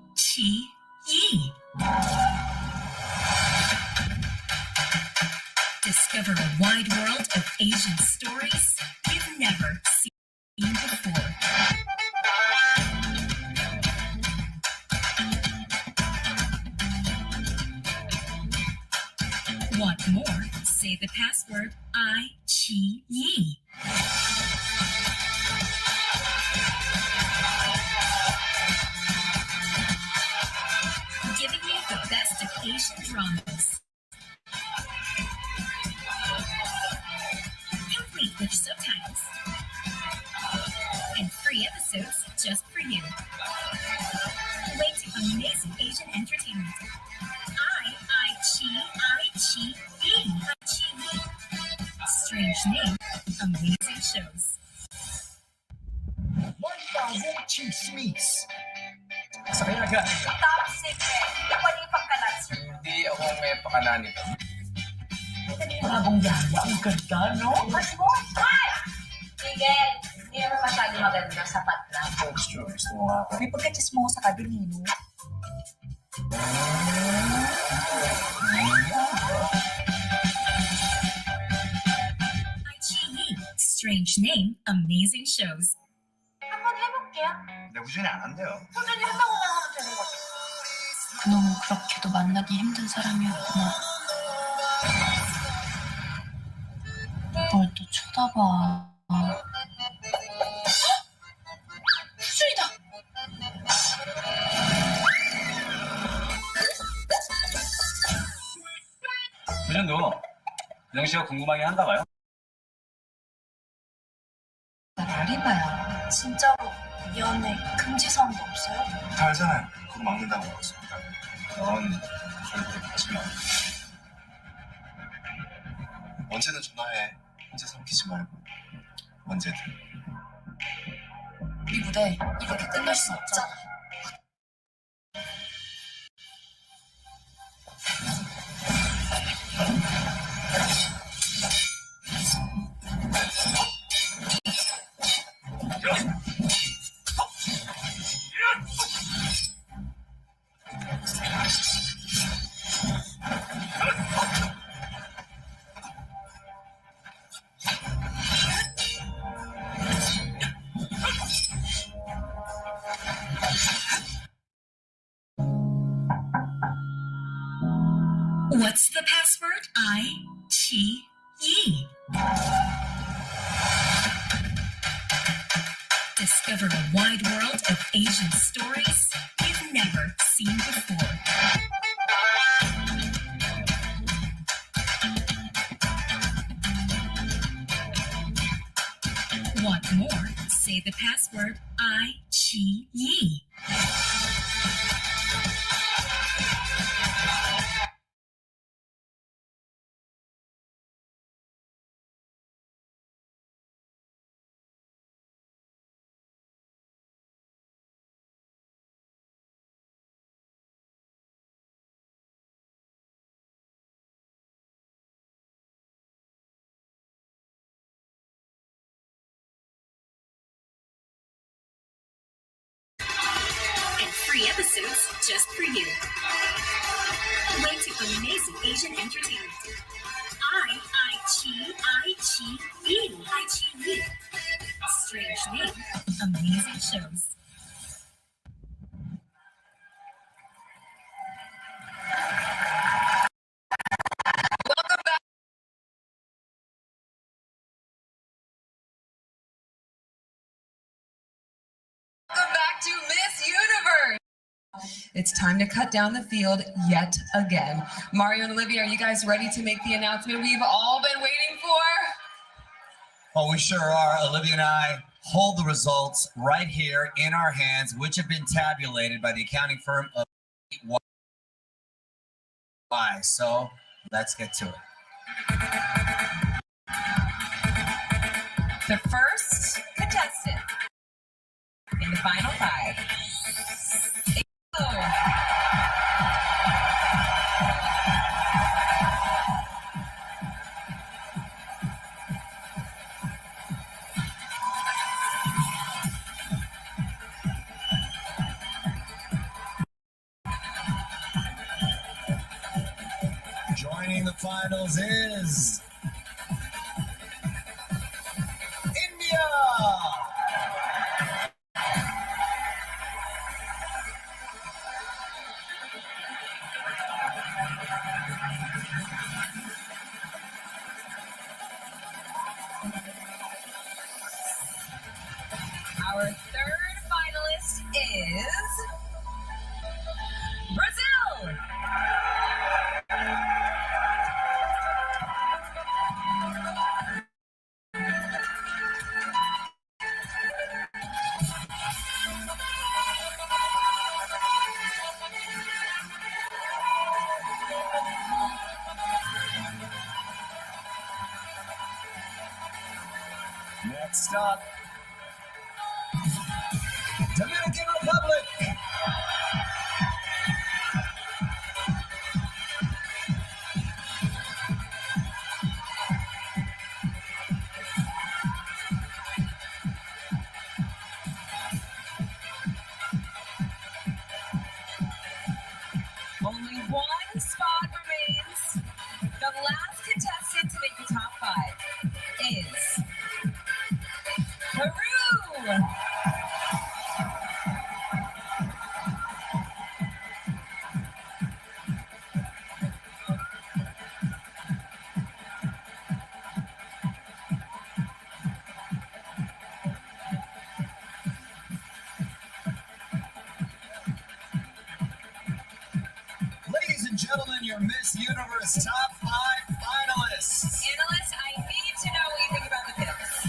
Discover a wide world of Asian stories you've never seen before. Want more? Say the password I-Chi-Yi. Giving you the best of Asian dramas. Entertainment. I-Chi-E. Strange name, amazing shows.
1,000 chismis.
Sabi na ka.
Top secret. Hindi ko yung pagkalat, sir.
Hindi ako may pakana nito.
Bagong yaya. Ang ganda, no? Mas mo. Hi! Miguel, hindi naman masyado maganda. Sapat lang.
It's true. Gusto mo nga ako.
May pagkachismosa ka din, Nino.
Strange name, amazing shows.
한번 해볼게요.
내부진이 안 한대요.
소전이 한다고 하면 되는 거죠.
그놈은 그렇게도 만나기 힘든 사람이었구나. 뭘 또 쳐다봐.
수준이다.
요즘도 영 씨가 궁금하게 한가 봐요.
아리바야. 진짜로 연애 금지사항도 없어요?
다 알잖아요. 그거 막는다고 먹었습니다. 넌 절대 받지 마. 언제든 전화해. 혼자 삼키지 말고. 언제든.
우리 무대 이렇게 끝날 순 없잖아.
What's the password? I-Chi-E. Discover a wide world of Asian stories you've never seen before. Want more? Say the password I-Chi-E. And free episodes just for you. Waiting on amazing Asian entertainment. I-Chi-E. I-Chi-E. Strange name, amazing shows.
Welcome back to Miss Universe. It's time to cut down the field yet again. Mario and Olivia, are you guys ready to make the announcement we've all been waiting for?
Oh, we sure are. Olivia and I hold the results right here in our hands, which have been tabulated by the accounting firm of Y. So let's get to it.
The first contestant in the final five.
Joining the finals is India.
Our third finalist is Brazil.
Next up, Dominican Republic.
Only one spot remains. The last contestant to make the top 5 is Peru.
Ladies and gentlemen, your Miss Universe top 5 finalists.
Analysts, I need to know what you think about the picks.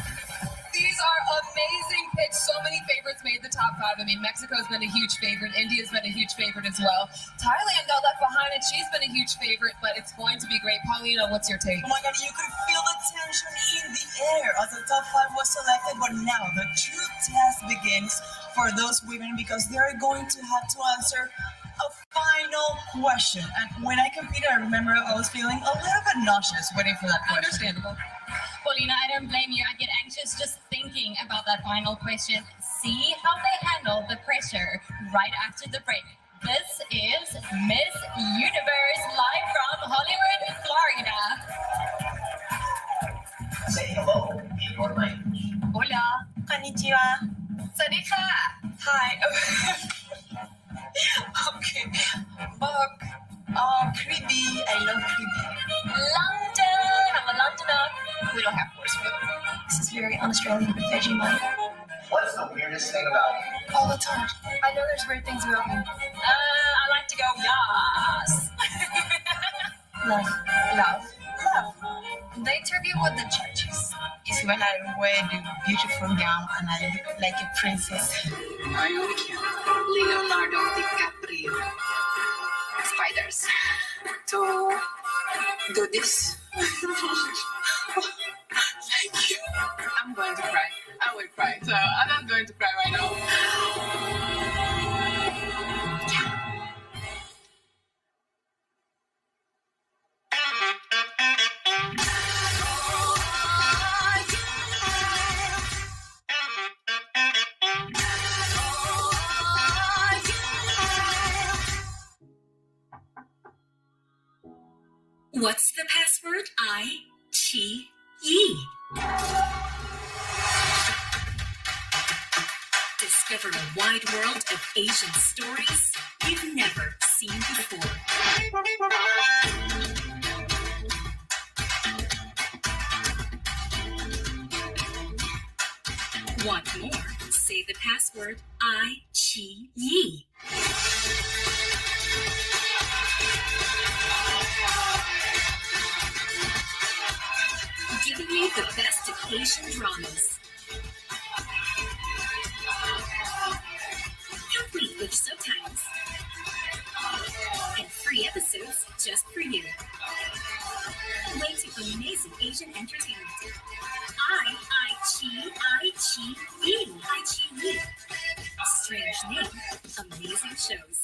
These are amazing picks. So many favorites made the top 5. I mean, Mexico's been a huge favorite. India's been a huge favorite as well. Thailand got left behind, and she's been a huge favorite, but it's going to be great. Paulina, what's your take?
Oh my God, you could feel the tension in the air as the top 5 was selected. But now the true test begins for those women because they are going to have to answer a final question. And when I competed, I remember I was feeling a little bit nauseous waiting for that question.
Understandable.
Paulina, I don't blame you. I get anxious just thinking about that final question. See how they handle the pressure right after the break. This is Miss Universe live from Hollywood, Florida.
Say hello in your language.
Hola.
Konnichiwa.
Sawadee
Hi. Okay. Bug. Creepy. I love creepy.
London. I'm a Londoner.
We don't have horse food.
This is very un-Australian with Vegemite.
What's the weirdest thing about you?
All the time. I know there's weird things about me.
I like to go yas.
Love.
Love.
The interview with the judges.
Is when I wear the beautiful gown and I look like a princess.
Ionic Leonardo DiCaprio. Spiders. To do this. Thank you. I'm going to cry. I will cry. So I'm not going to cry right now.
What's the password? I-Chi-Yi. Discover a wide world of Asian stories you've never seen before. Want more? Say the password I-Chi-Yi. Giving you the best of Asian dramas. Complete with subtitles. And free episodes just for you. Way to amazing Asian entertainment. I-Chi-Yi. I-Chi-Yi. Strange name, amazing shows.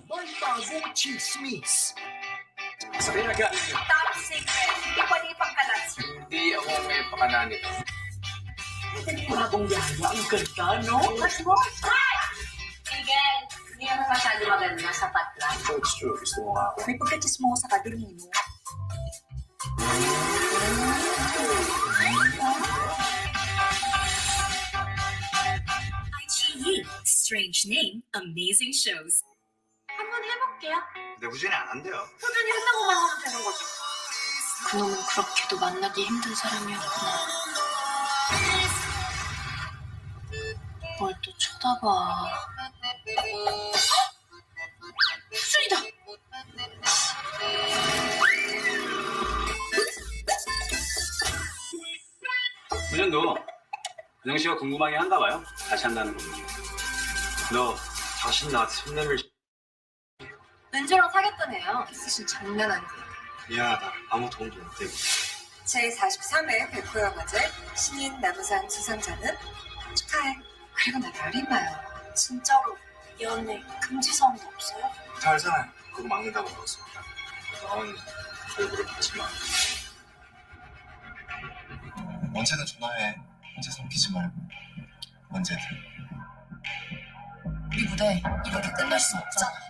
1,000 chismis.
Sabihin agad.
Top secret. Ipalipang kalat.
Hindi ako may pakana nito.
Bagong yaya. Ang ganda, no? Let's watch.
Miguel, hindi naman masyado maganda. Sapat lang.
So it's true. Gusto mo nga ako.
May pagkachismosa ka din, Nino. I-Chi-Yi. Strange name, amazing shows.
한번 해볼게요.
내부진이 안 한대요.
꾸준히 한다고만 하면 되는 거죠. 그놈은 그렇게도 만나기 힘든 사람이었구나. 뭘 또 쳐다봐. 수준이다.
그년도 은영 씨가 궁금하게 한가 봐요. 다시 한다는 거. 너 다시 나 손님을
은주랑 사귀었던 애요. 키스신 장난 아니고.
미안하다. 아무 도움도 못 되고.
제43회 백호영화제 신인 남우상 수상자는 축하해. 그리고 나 열이마요.
진짜로 이 언니 금지사항 없어요?
다 알잖아요. 그거 막는다고 먹었습니다. 넌 저희 받지 마. 언제든 전화해. 혼자 삼키지 말고. 언제든.
우리 무대 이렇게 끝낼 수 없잖아.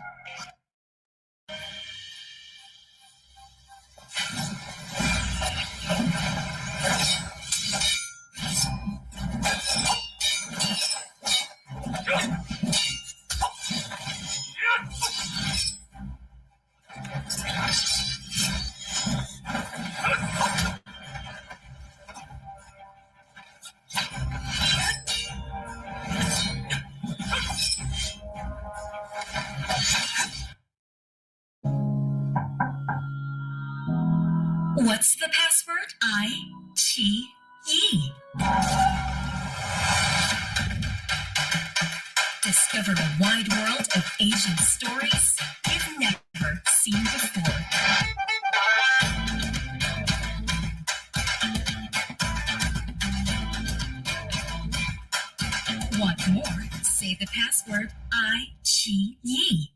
What's the password? I-G-E. Discover a wide world of Asian stories you've never seen before. Want more? Say the password I-G-E.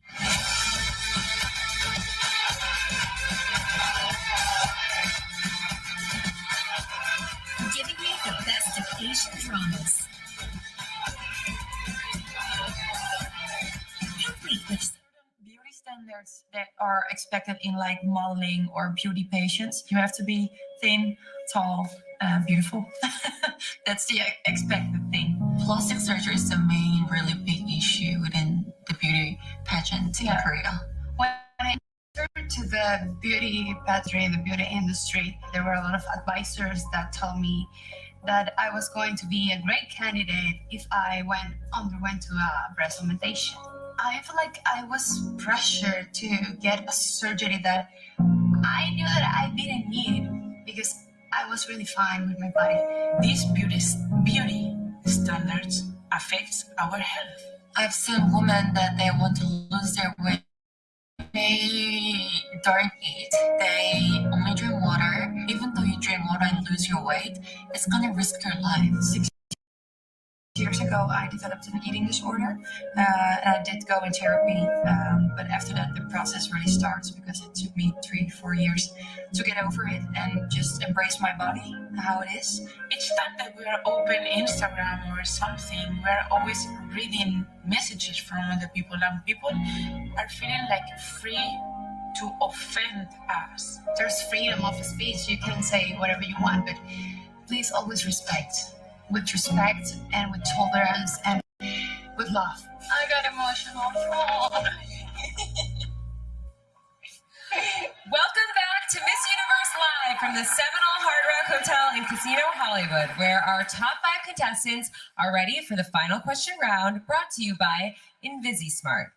Giving you the best of Asian dramas. Complete with
Beauty standards that are expected in like modeling or beauty patients. You have to be thin, tall, beautiful. That's the expected thing.
Plastic surgery is the main really big issue within the beauty pageant in Korea.
When I entered to the beauty pageant, the beauty industry, there were a lot of advisors that told me that I was going to be a great candidate if I underwent to a breast augmentation. I feel like I was pressured to get a surgery that I knew that I didn't need because I was really fine with my body.
These beauty standards affects our health.
I've seen women that they want to lose their weight. They don't eat. They only drink water. Even though you drink water and lose your weight, it's gonna risk your life.
6 years ago, I developed an eating disorder, and I did go in therapy. But after that, the process really starts because it took me 3-4 years to get over it and just embrace my body, how it is.
Each time that we are open Instagram or something, we're always reading messages from other people, and people are feeling like free to offend us.
There's freedom of speech. You can say whatever you want, but please always respect. With respect and with tolerance and with love. I got emotional.
Welcome back to Miss Universe Live from the Seminole Hard Rock Hotel in Casino Hollywood, where our top 5 contestants are ready for the final question round, brought to you by InvisiSmart.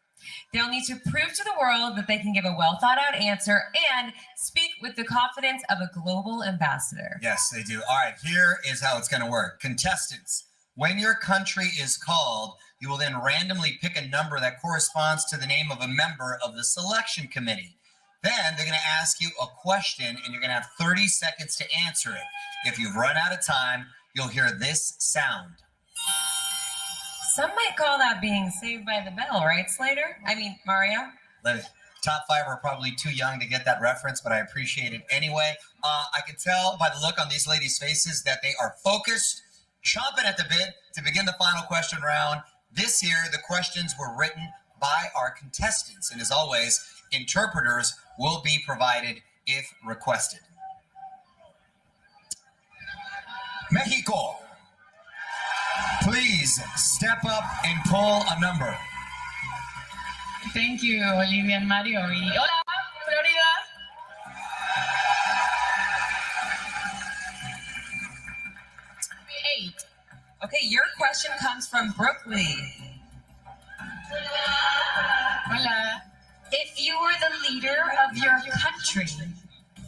They'll need to prove to the world that they can give a well-thought-out answer and speak with the confidence of a global ambassador.
Yes, they do. All right, here is how it's going to work. Contestants, when your country is called, you will then randomly pick a number that corresponds to the name of a member of the selection committee. Then they're going to ask you a question, and you're going to have 30 seconds to answer it. If you've run out of time, you'll hear this sound.
Some might call that being saved by the bell, right, Slater? I mean, Mario?
The top 5 are probably too young to get that reference, but I appreciate it anyway. I can tell by the look on these ladies' faces that they are focused, chomping at the bit to begin the final question round. This year, the questions were written by our contestants, and as always, interpreters will be provided if requested. Mexico, please step up and pull a number.
Thank you, Olivia and Mario. Hola, Florida.
Eight. Okay, your question comes from Brooklyn.
Hola.
If you were the leader of your country,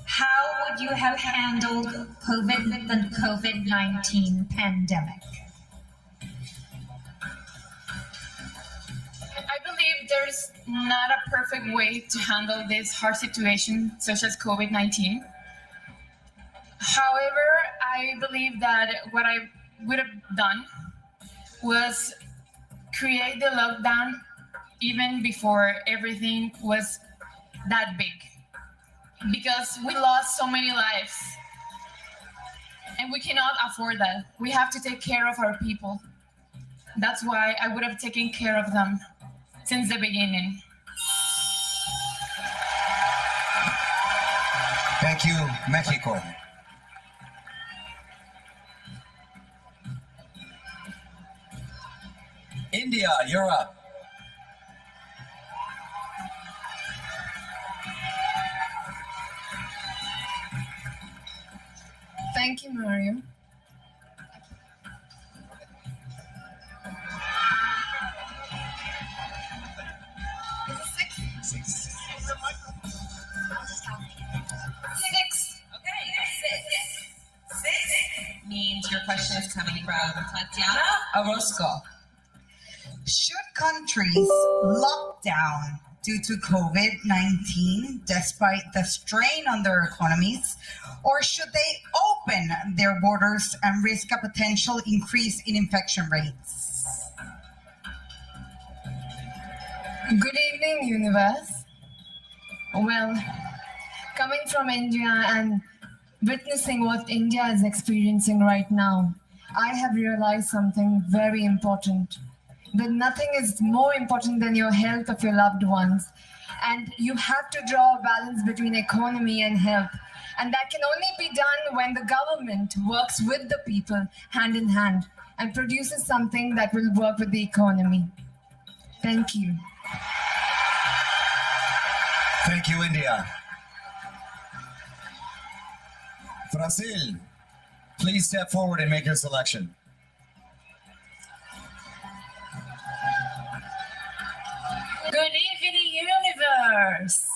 how would you have handled the COVID-19 pandemic?
I believe there's not a perfect way to handle this hard situation, such as COVID-19.
However, I believe that what I would have done was create the lockdown even before everything was that big. Because we lost so many lives. And we cannot afford that. We have to take care of our people. That's why I would have taken care of them since the beginning.
Thank you, Mexico. India, you're up.
Thank you, Mario.
Six.
Okay, six means your question is coming from Tatiana Orozco.
Should countries lock down due to COVID-19 despite the strain on their economies, or should they open their borders and risk a potential increase in infection rates?
Good evening, universe. Well, coming from India and witnessing what India is experiencing right now, I have realized something very important. That nothing is more important than your health of your loved ones. And you have to draw a balance between economy and health. And that can only be done when the government works with the people hand in hand and produces something that will work with the economy. Thank you.
Thank you, India. Brazil, please step forward and make your selection.
Good evening, universe.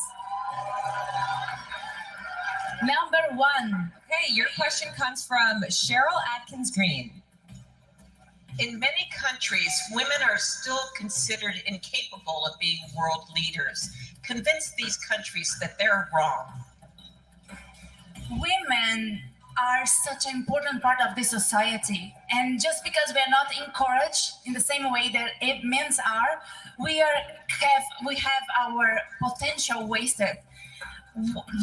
Number one.
Okay, your question comes from Cheryl Atkins Green.
In many countries, women are still considered incapable of being world leaders. Convince these countries that they're wrong.
Women are such an important part of this society, and just because we're not encouraged in the same way that men are, we have our potential wasted.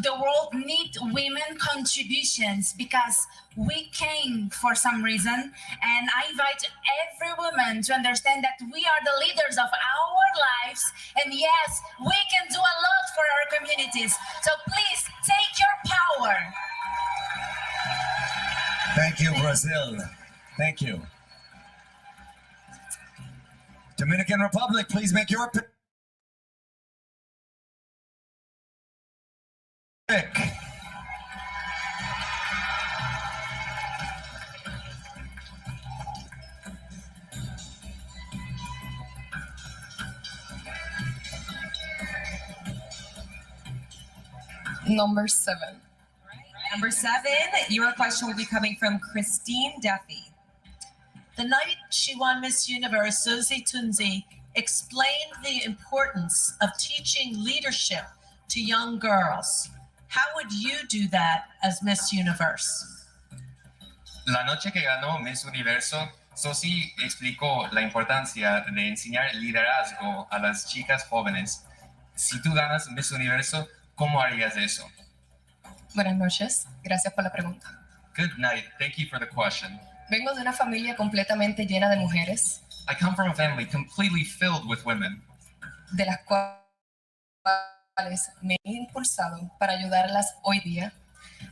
The world needs women contributions because we came for some reason, and I invite every woman to understand that we are the leaders of our lives, and yes, we can do a lot for our communities. So please take your power.
Thank you, Brazil. Thank you. Dominican Republic, please make your pick.
Number 7.
Number 7, your question will be coming from Christine Duffy.
The night she won Miss Universe, Susie Tunzi explained the importance of teaching leadership to young girls. How would you do that as Miss Universe?
La noche que ganó Miss Universo, Susie explicó la importancia de enseñar liderazgo a las chicas jóvenes. Si tú ganas Miss Universo, ¿cómo harías eso?
Buenas noches, gracias por la pregunta.
Good night. Thank you for the question.
Vengo de una familia completamente llena de mujeres,
I come from a family completely filled with women,
de las cuales me he impulsado para ayudarlas hoy día,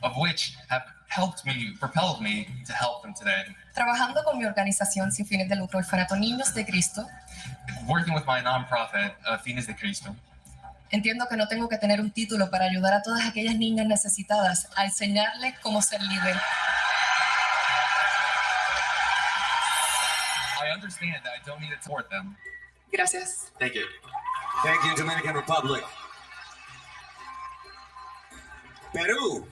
of which have propelled me to help them today.
trabajando con mi organización sin fines de lucro, Orfanato Niños de Cristo.
Working with my nonprofit, Fines de Cristo.
Entiendo que no tengo que tener un título para ayudar a todas aquellas niñas necesitadas a enseñarles cómo ser líder.
I understand that I don't need to support them.
Gracias.
Thank you.
Thank you, Dominican Republic. Peru,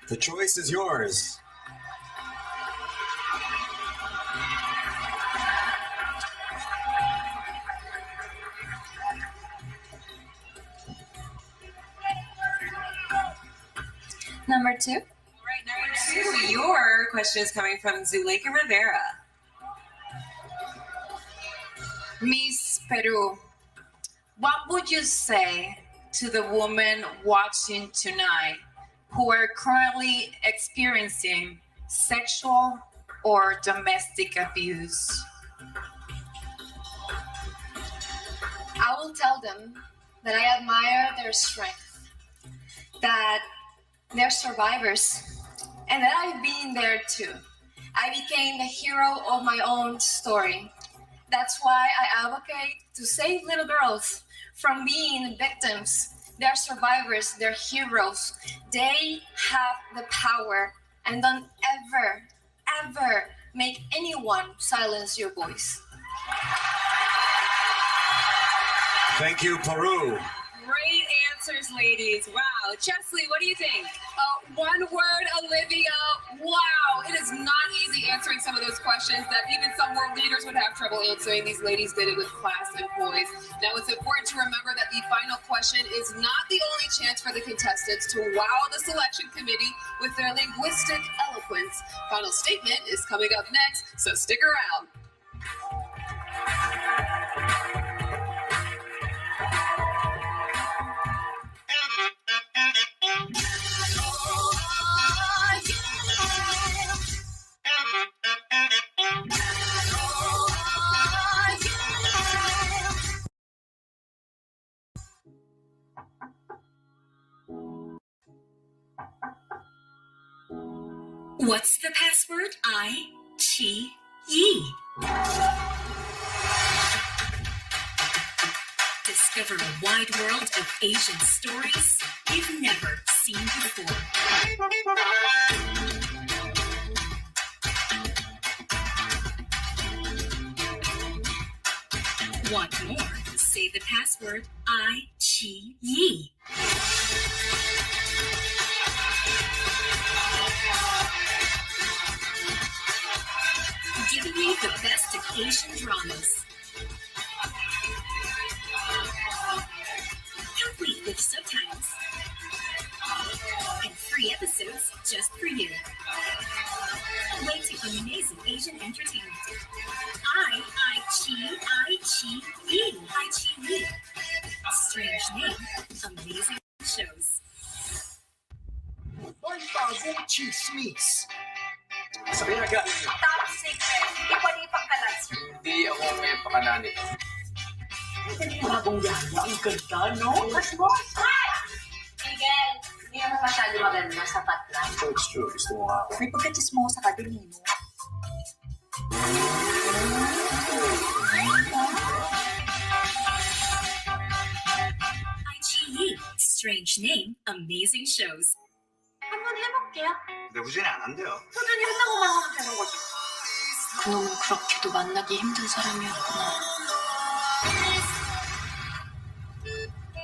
the choice is yours.
Number 2.
2. Your question is coming from Zuleika Rivera.
Miss Peru, what would you say to the women watching tonight who are currently experiencing sexual or domestic abuse?
I will tell them that I admire their strength, that they're survivors, and that I've been there too. I became the hero of my own story. That's why I advocate to save little girls from being victims. They're survivors, they're heroes. They have the power, and don't ever, ever make anyone silence your voice.
Thank you, Peru.
Great answers, ladies. Wow. Chesley, what do you think?
One word, Olivia. Wow. It is not easy answering some of those questions that even some world leaders would have trouble answering. These ladies did it with class and poise. Now, it's important to remember that the final question is not the only chance for the contestants to wow the selection committee with their linguistic eloquence. Final statement is coming up next, so stick around.
What's the password? I-Chi-Yi. Discover a wide world of Asian stories you've never seen before. Want more? Say the password I-Chi-Yi. Giving you the best of Asian dramas. Complete with subtitles. And free episodes just for you. Way to amazing Asian entertainment. I-Chi-Yi. I-Chi-Yi. Strange name, amazing shows.
Bagong chismis.
Sabihin agad.
Top secret. Hindi pa ni pagkalas.
Hindi ako may pakanani.
Bagong yaya. Ang ganda, no? Mas mo. Miguel, hindi naman masyado maganda. Sapat lang.
It's true. Gusto mo nga ako.
May pagkachismosa ka din, no?
I-Chi-Yi. Strange name, amazing shows.
한번 해볼게요.
근데 후진이 안 한대요.
꾸준히 한다고만 하면 되는 거지.
그놈은 그렇게도 만나기 힘든 사람이었구나.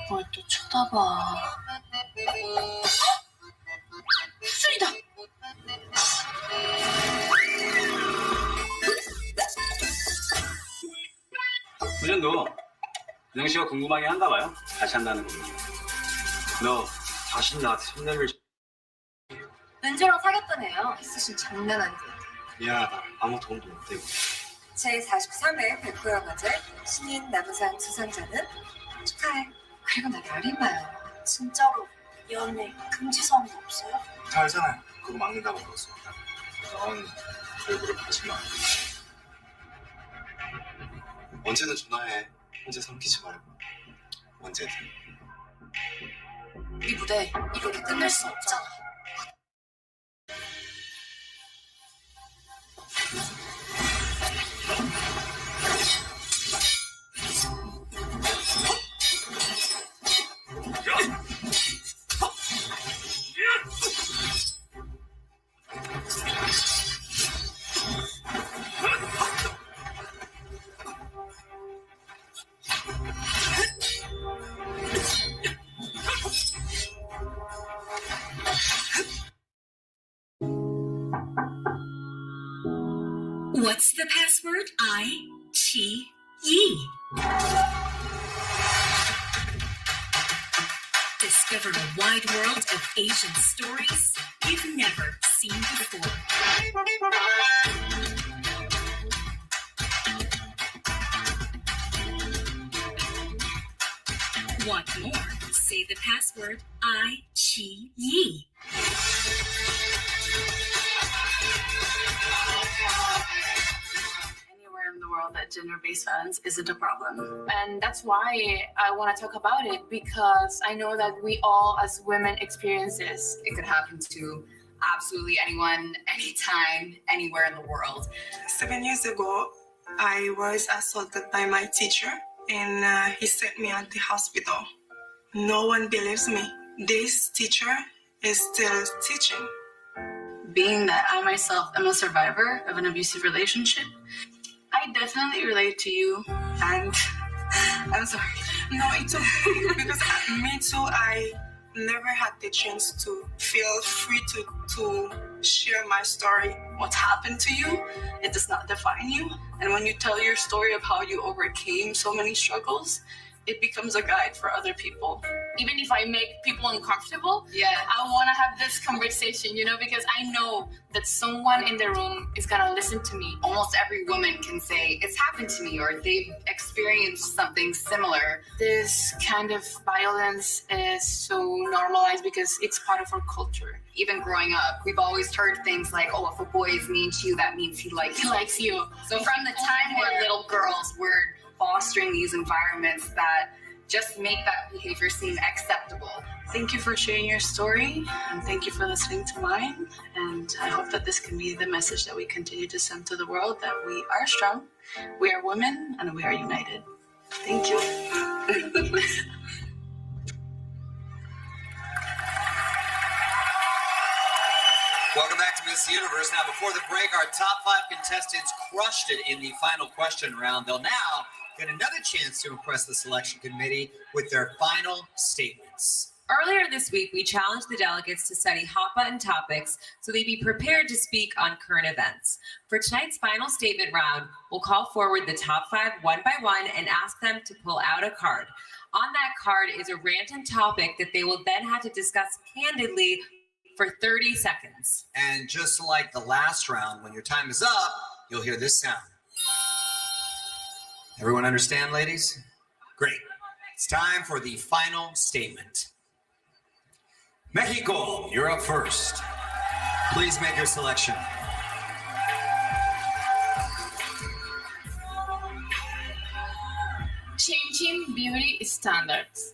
뭘 또 쳐다봐. 수준이다.
후진 너 은영 씨가 궁금하게 한가 봐요. 다시 한다는 거. 너 다시 나한테 손 내밀.
은주랑 사귀었던 애요. 있으신 장난 아니에요.
미안하다. 아무 도움도 못 되고.
제43회 백구영화제 신인 남상 수상자는 축하해. 그리고 나 열이마요. 진짜로 이 언니 금지사항도 없어요?
다 알잖아요. 그거 막는다고 그랬습니다. 넌 얼굴을 보지 마. 언제든 전화해. 혼자 삼키지 말고. 언제든.
이 무대 이렇게 끝낼 수 없잖아.
What's the password? I-Chi-Yi. Discover a wide world of Asian stories you've never seen before. Want more? Say the password I-Chi-Yi.
Anywhere in the world that gender-based violence isn't a problem. And that's why I want to talk about it, because I know that we all as women experience this.
It could happen to absolutely anyone, anytime, anywhere in the world.
7 years ago, I was assaulted by my teacher, and he sent me at the hospital. No one believes me. This teacher is still teaching.
Being that I myself am a survivor of an abusive relationship, I definitely relate to you, and I'm sorry.
No, it's okay, because me too, I never had the chance to feel free to share my story.
What's happened to you, it does not define you. And when you tell your story of how you overcame so many struggles, it becomes a guide for other people. Even if I make people uncomfortable, I want to have this conversation, because I know that someone in the room is going to listen to me.
Almost every woman can say it's happened to me or they've experienced something similar.
This kind of violence is so normalized because it's part of our culture.
Even growing up, we've always heard things like, oh, if a boy is mean to you, that means he likes you. So from the time where little girls were fostering these environments that just make that behavior seem acceptable.
Thank you for sharing your story, and thank you for listening to mine. And I hope that this can be the message that we continue to send to the world, that we are strong, we are women, and we are united. Thank you.
Welcome back to Miss Universe. Now, before the break, our top 5 contestants crushed it in the final question round. They'll now get another chance to impress the selection committee with their final statements.
Earlier this week, we challenged the delegates to study hot-button topics so they'd be prepared to speak on current events. For tonight's final statement round, we'll call forward the top 5 one by one and ask them to pull out a card. On that card is a random topic that they will then have to discuss candidly for 30 seconds.
And just like the last round, when your time is up, you'll hear this sound. Everyone understand, ladies? Great. It's time for the final statement. Mexico, you're up first. Please make your selection.
Changing beauty standards.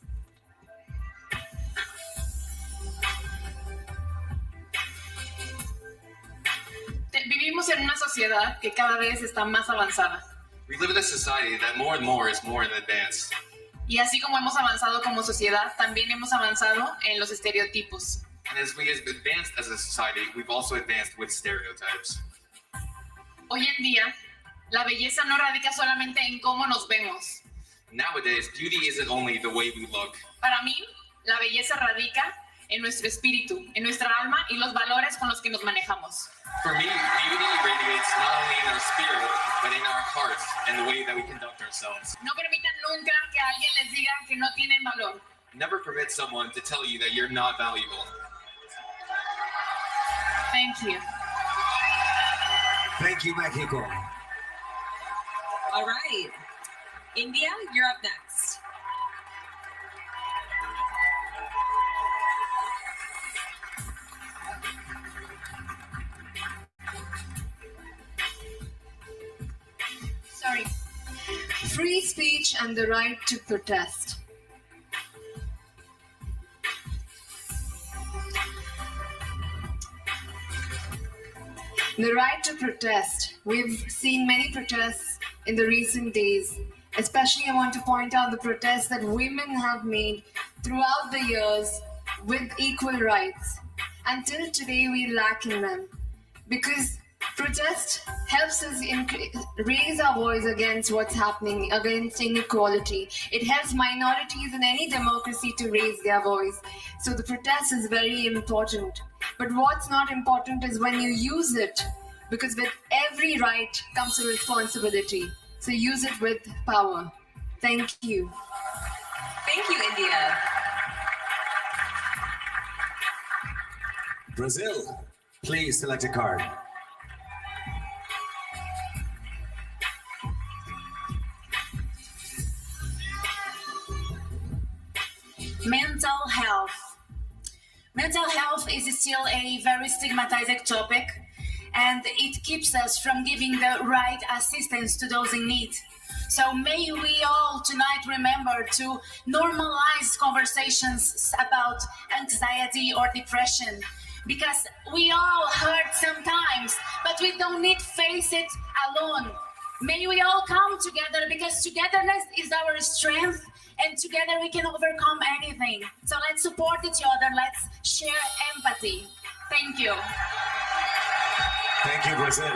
Vivimos en una sociedad que cada vez está más avanzada.
We live in a society that more and more is more in advance.
Y así como hemos avanzado como sociedad, también hemos avanzado en los estereotipos.
And as we have advanced as a society, we've also advanced with stereotypes.
Hoy en día, la belleza no radica solamente en cómo nos vemos.
Nowadays, beauty isn't only the way we look.
Para mí, la belleza radica en nuestro espíritu, en nuestra alma y los valores con los que nos manejamos.
For me, beauty radiates not only in our spirit, but in our hearts and the way that we conduct ourselves.
No permitan nunca que alguien les diga que no tienen valor.
Never permit someone to tell you that you're not valuable.
Thank you.
Thank you, Mexico.
All right. India, you're up next.
Sorry. Free speech and the right to protest. The right to protest. We've seen many protests in the recent days. Especially, I want to point out the protests that women have made throughout the years with equal rights. Until today, we lack in them. Because protest helps us raise our voice against what's happening, against inequality. It helps minorities in any democracy to raise their voice. So the protest is very important. But what's not important is when you use it, because with every right comes a responsibility. So use it with power. Thank you.
Thank you, India.
Brazil,
Please select a card.
Mental health. Mental health is still a very stigmatized topic, and it keeps us from giving the right assistance to those in need. So may we all tonight remember to normalize conversations about anxiety or depression, because we all hurt sometimes, but we don't need to face it alone. May we all come together, because togetherness is our strength, and together we can overcome anything. So let's support each other. Let's share empathy. Thank you.
Thank you, Brazil.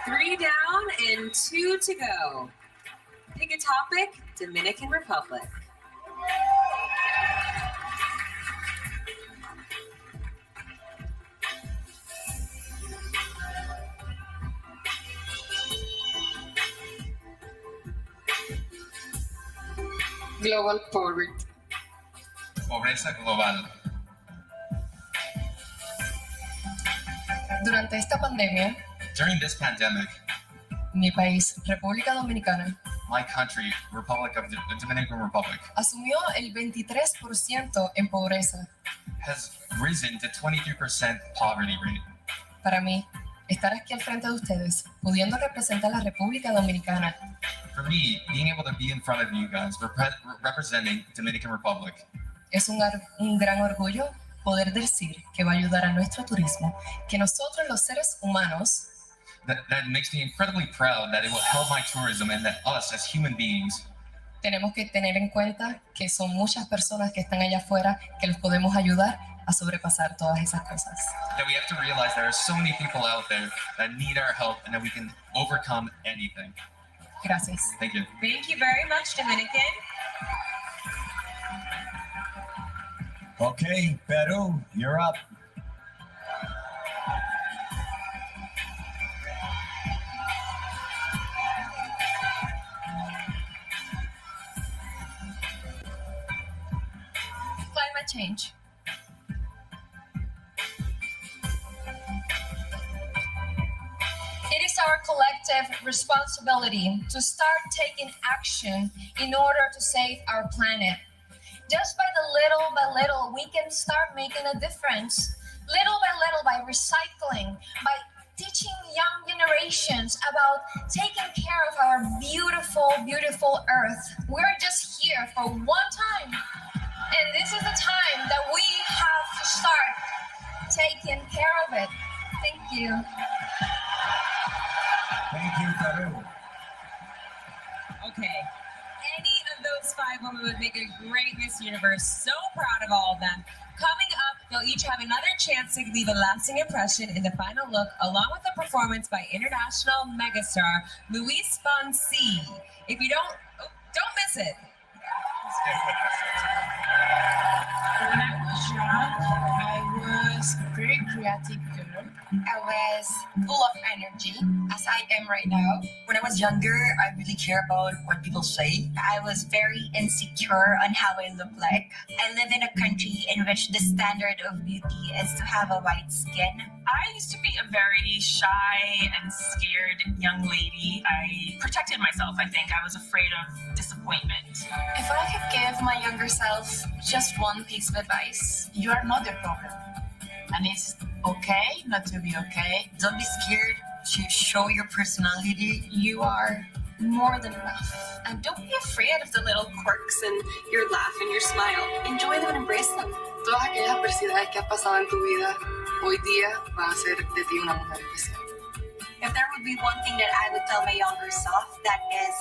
3 down and 2 to go. Pick a topic, Dominican Republic.
Global poverty.
Pobreza global.
Durante esta pandemia,
During this pandemic,
mi país, República Dominicana,
my country, Republic of the Dominican Republic,
asumió el 23% en pobreza.
has risen to 23% poverty rate.
Para mí, estar aquí al frente de ustedes, pudiendo representar a la República Dominicana,
For me, being able to be in front of you guys, representing Dominican Republic,
es un gran orgullo poder decir que va a ayudar a nuestro turismo, que nosotros los seres humanos
that makes me incredibly proud that it will help my tourism and that us as human beings
tenemos que tener en cuenta que son muchas personas que están allá afuera que los podemos ayudar a sobrepasar todas esas cosas.
that we have to realize there are so many people out there that need our help and that we can overcome anything.
Gracias.
Thank you.
Thank you very much, Dominican.
Okay, Peru, you're up.
Climate change. It is our collective responsibility to start taking action in order to save our planet. Just by little, we can start making a difference. Little by recycling, by teaching young generations about taking care of our beautiful, beautiful earth. We're just here for one time. And this is the time that we have to start taking care of it. Thank you.
Thank you, Peru.
Okay. Any of those 5 women would make a great Miss Universe. So proud of all of them. Coming up, they'll each have another chance to leave a lasting impression in the final look, along with a performance by international megastar Luis Fonsi. If you don't miss it.
When I was young, I was a very creative girl. I was full of energy, as I am right now.
When I was younger, I really care about what people say.
I was very insecure on how I look like.
I live in a country in which the standard of beauty is to have a white skin.
I used to be a very shy and scared young lady. I protected myself, I think. I was afraid of disappointment.
If I could give my younger self just one piece of advice, you are not the problem. And it's okay not to be okay.
Don't be scared to show your personality.
You are more than enough.
And don't be afraid of the little quirks and your laugh and your smile. Enjoy them and embrace them.
Todas aquellas adversidades que has pasado en tu vida, hoy día van a hacer de ti una mujer especial.
If there would be one thing that I would tell my younger self, that is,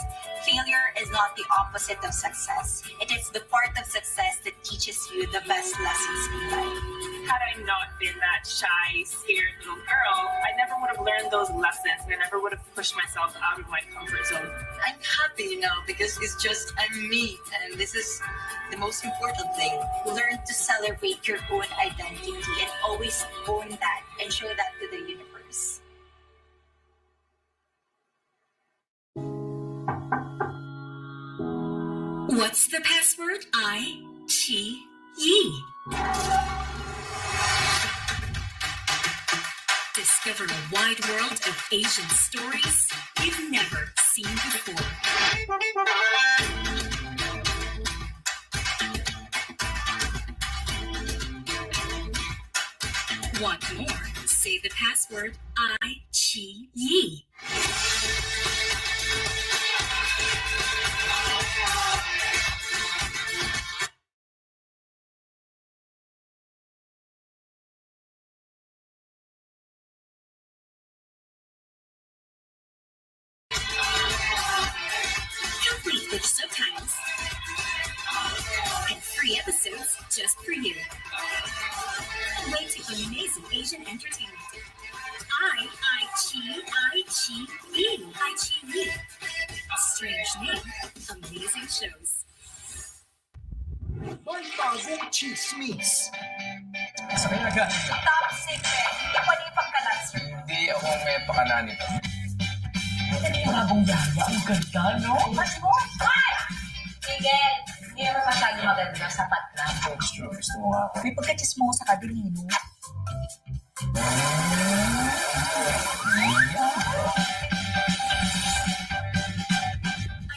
failure is not the opposite of success. It is the part of success that teaches you the best lessons in life.
Had I not been that shy, scared little girl, I never would have learned those lessons. I never would have pushed myself out of my comfort zone.
I'm happy now because it's just I'm me, and this is the most important thing. Learn to celebrate your own identity and always own that and show that to the universe.
What's the password? I, Chi, Yi. Discover a wide world of Asian stories you've never seen before. Want more? Say the password I-Chi-Yi. Complete with subtitles and free episodes just for you. Way to amazing Asian entertainment. I-Chi-Yi. I-Chi-Yi. Strange name, amazing shows.
Mas bagong chismis.
Sabi na agad.
Top secret. Hindi ko niya pagkalas.
Hindi ako may pakana nito.
Ito na yung bagong yaya. Ang ganda, no? Mas mo? Ay! Miguel, hindi naman masyado maganda. Sapat na.
Extra, gusto mo nga ako.
May pagkachismosa ka din, no?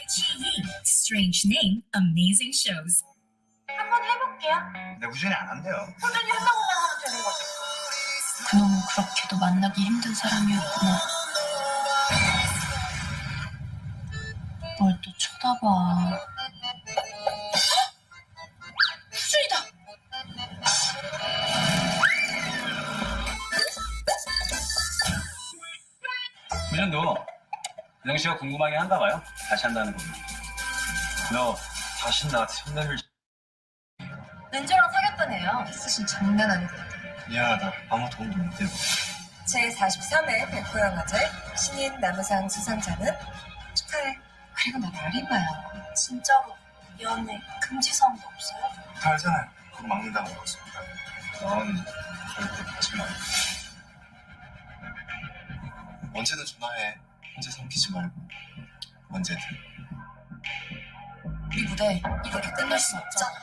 I-Chi-Yi. Strange name, amazing shows.
한번 해볼게요.
근데 우준이 안 한대요.
호준이 한다고 하면 되는 거지.
그놈은 그렇게도 만나기 힘든 사람이었구나. 뭘 또 쳐다봐. 수준이다.
민현도 은영 씨가 궁금하게 한가 봐요. 다시 한다는 거. 너 다시 나한테 손대를
은주랑 사귀었던 애요. 키스신 장난 아니거든.
미안하다. 아무 도움도 못 되고.
제43회 백호영화제 신인 남우상 수상자는 축하해. 그리고 나 말해봐요. 진짜로 연애 금지사항도 없어요?
다 알잖아요. 그거 막는다고 먹었습니다. 넌 절대 하지 마. 언제든 전화해. 혼자 삼키지 말고. 언제든.
우리 무대 이렇게 끝날 순 없잖아.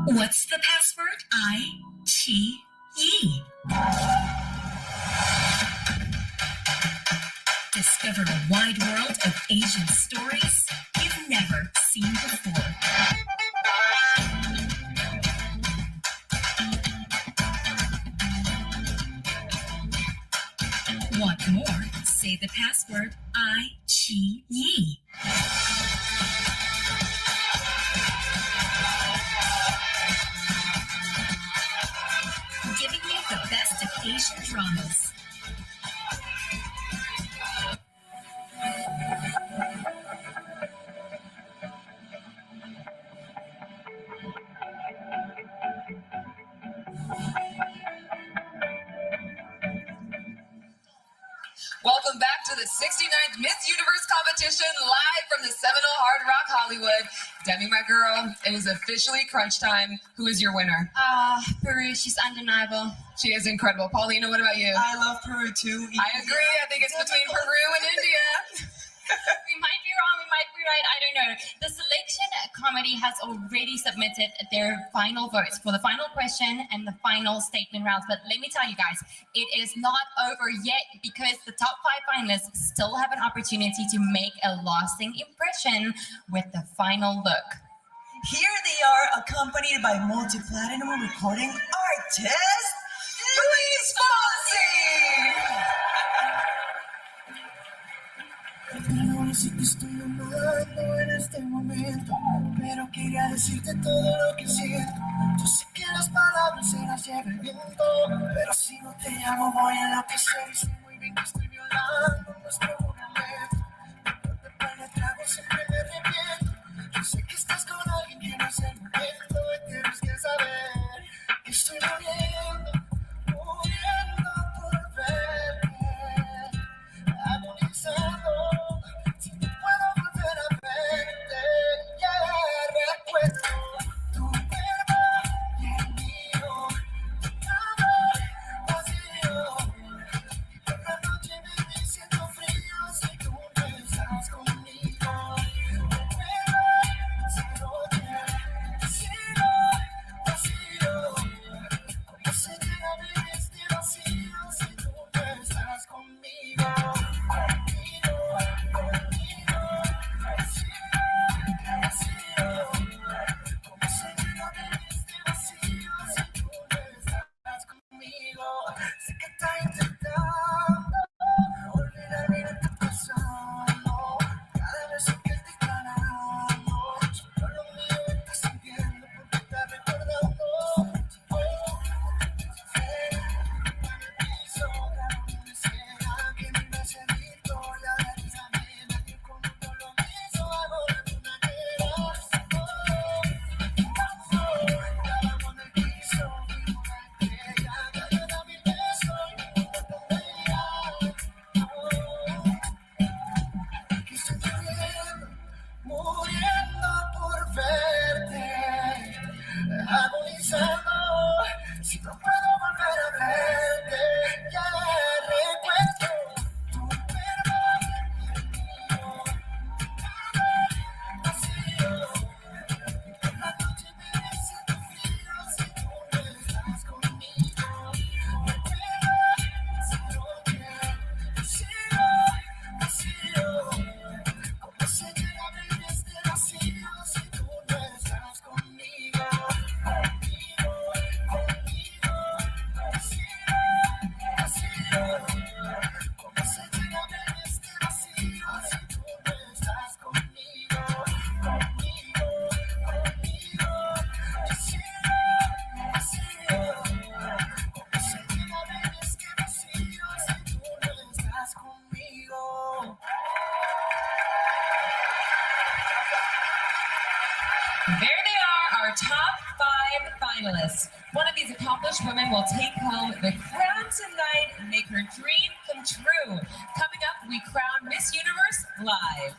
What's the password? I-Chi-Yi. Discover a wide world of Asian stories you've never seen before. Want more? Say the password I-Chi-Yi. Giving you the best of Asian dramas.
Welcome back to the 69th Miss Universe competition, live from the Seminole Hard Rock Hollywood. Demi, my girl, it is officially crunch time. Who is your winner?
Peru, she's undeniable.
She is incredible. Paulina, what about you?
I love Peru too.
I agree. I think it's between Peru and India.
We might be wrong, we might be right, I don't know. The selection committee has already submitted their final votes for the final question and the final statement rounds. But let me tell you guys, it is not over yet because the top 5 finalists still have an opportunity to make a lasting impression with the final look.
Here they are, accompanied by multi-platinum recording artist, Luis Fonsi!
Perdón si te estoy llamando en este momento, pero quería decirte todo lo que siento. Yo sé que las palabras se las lleva el viento, pero si no te llamo voy a enloquecer. Sé muy bien que estoy violando nuestro momento. Cuando te pone trago siempre me arrepiento. Yo sé que estás con alguien que no es el momento y tienes que saber que
finalists. One of these accomplished women will take home the crown tonight and make her dream come true. Coming up, we crown Miss Universe live.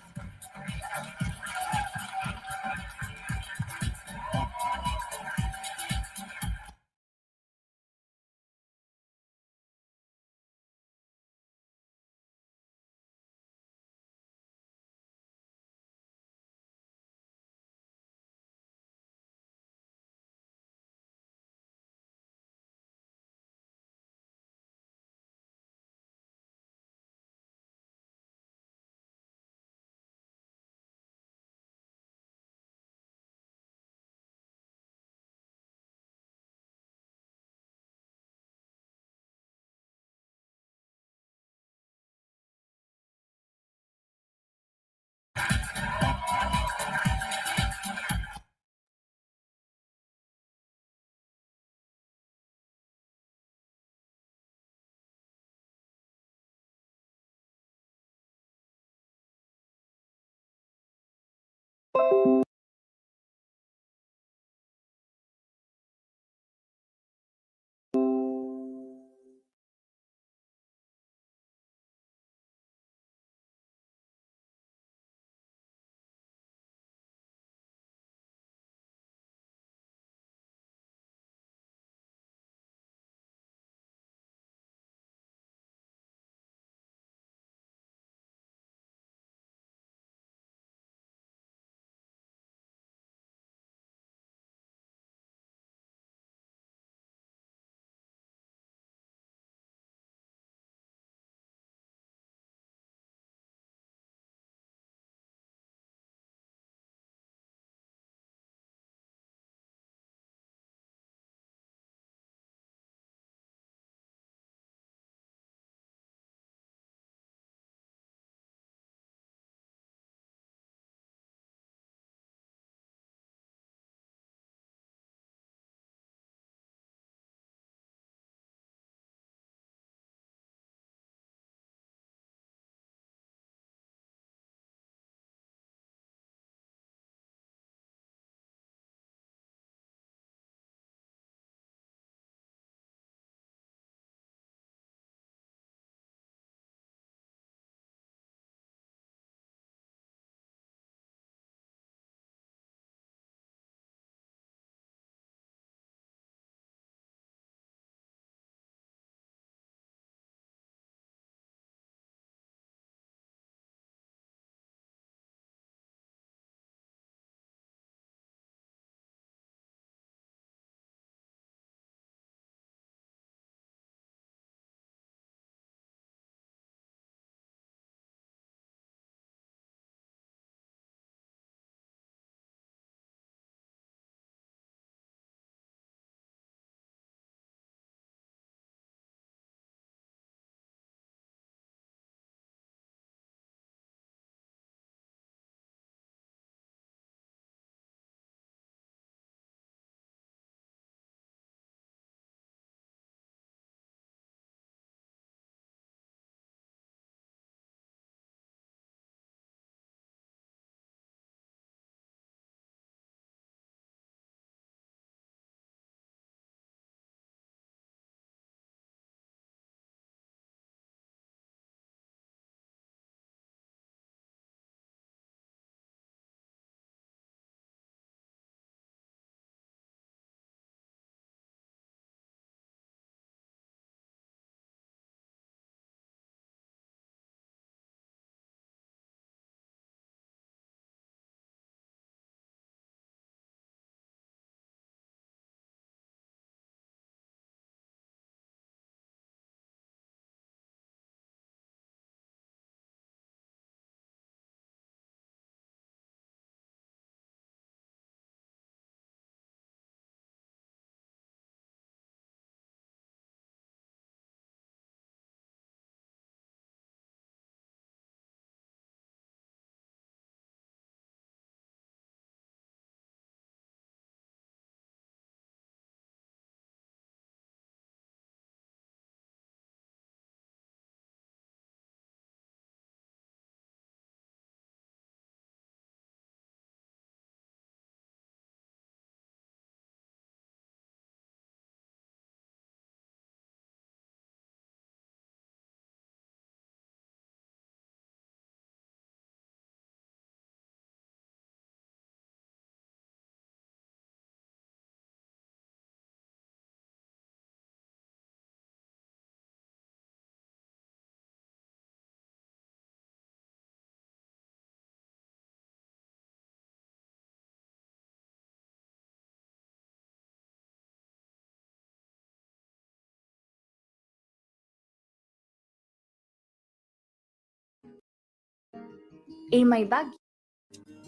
In my backyard,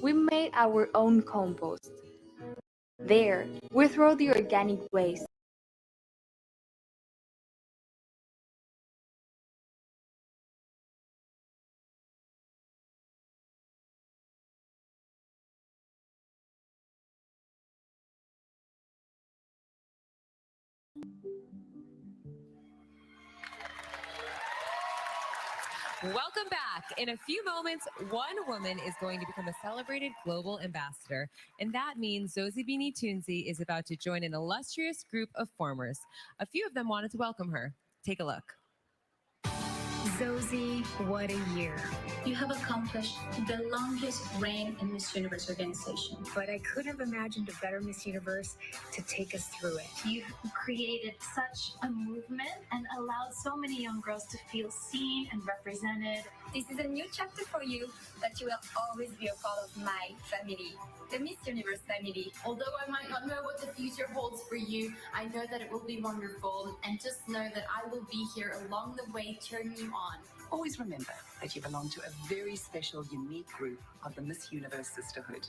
we made our own compost. There, we throw the organic waste.
Welcome back. In a few moments, one woman is going to become a celebrated global ambassador. And that means Zosie Beanie Tunzi is about to join an illustrious group of formers. A few of them wanted to welcome her. Take a look.
Zosie, what a year. You have accomplished the longest reign in Miss Universe organization. But I couldn't have imagined a better Miss Universe to take us through it. You've created such a movement and allowed so many young girls to feel seen and represented.
This is a new chapter for you, but you will always be a part of my family, the Miss Universe family.
Although I might not know what the future holds for you, I know that it will be wonderful, and just know that I will be here along the way cheering you on.
Always remember that you belong to a very special, unique group of the Miss Universe Sisterhood.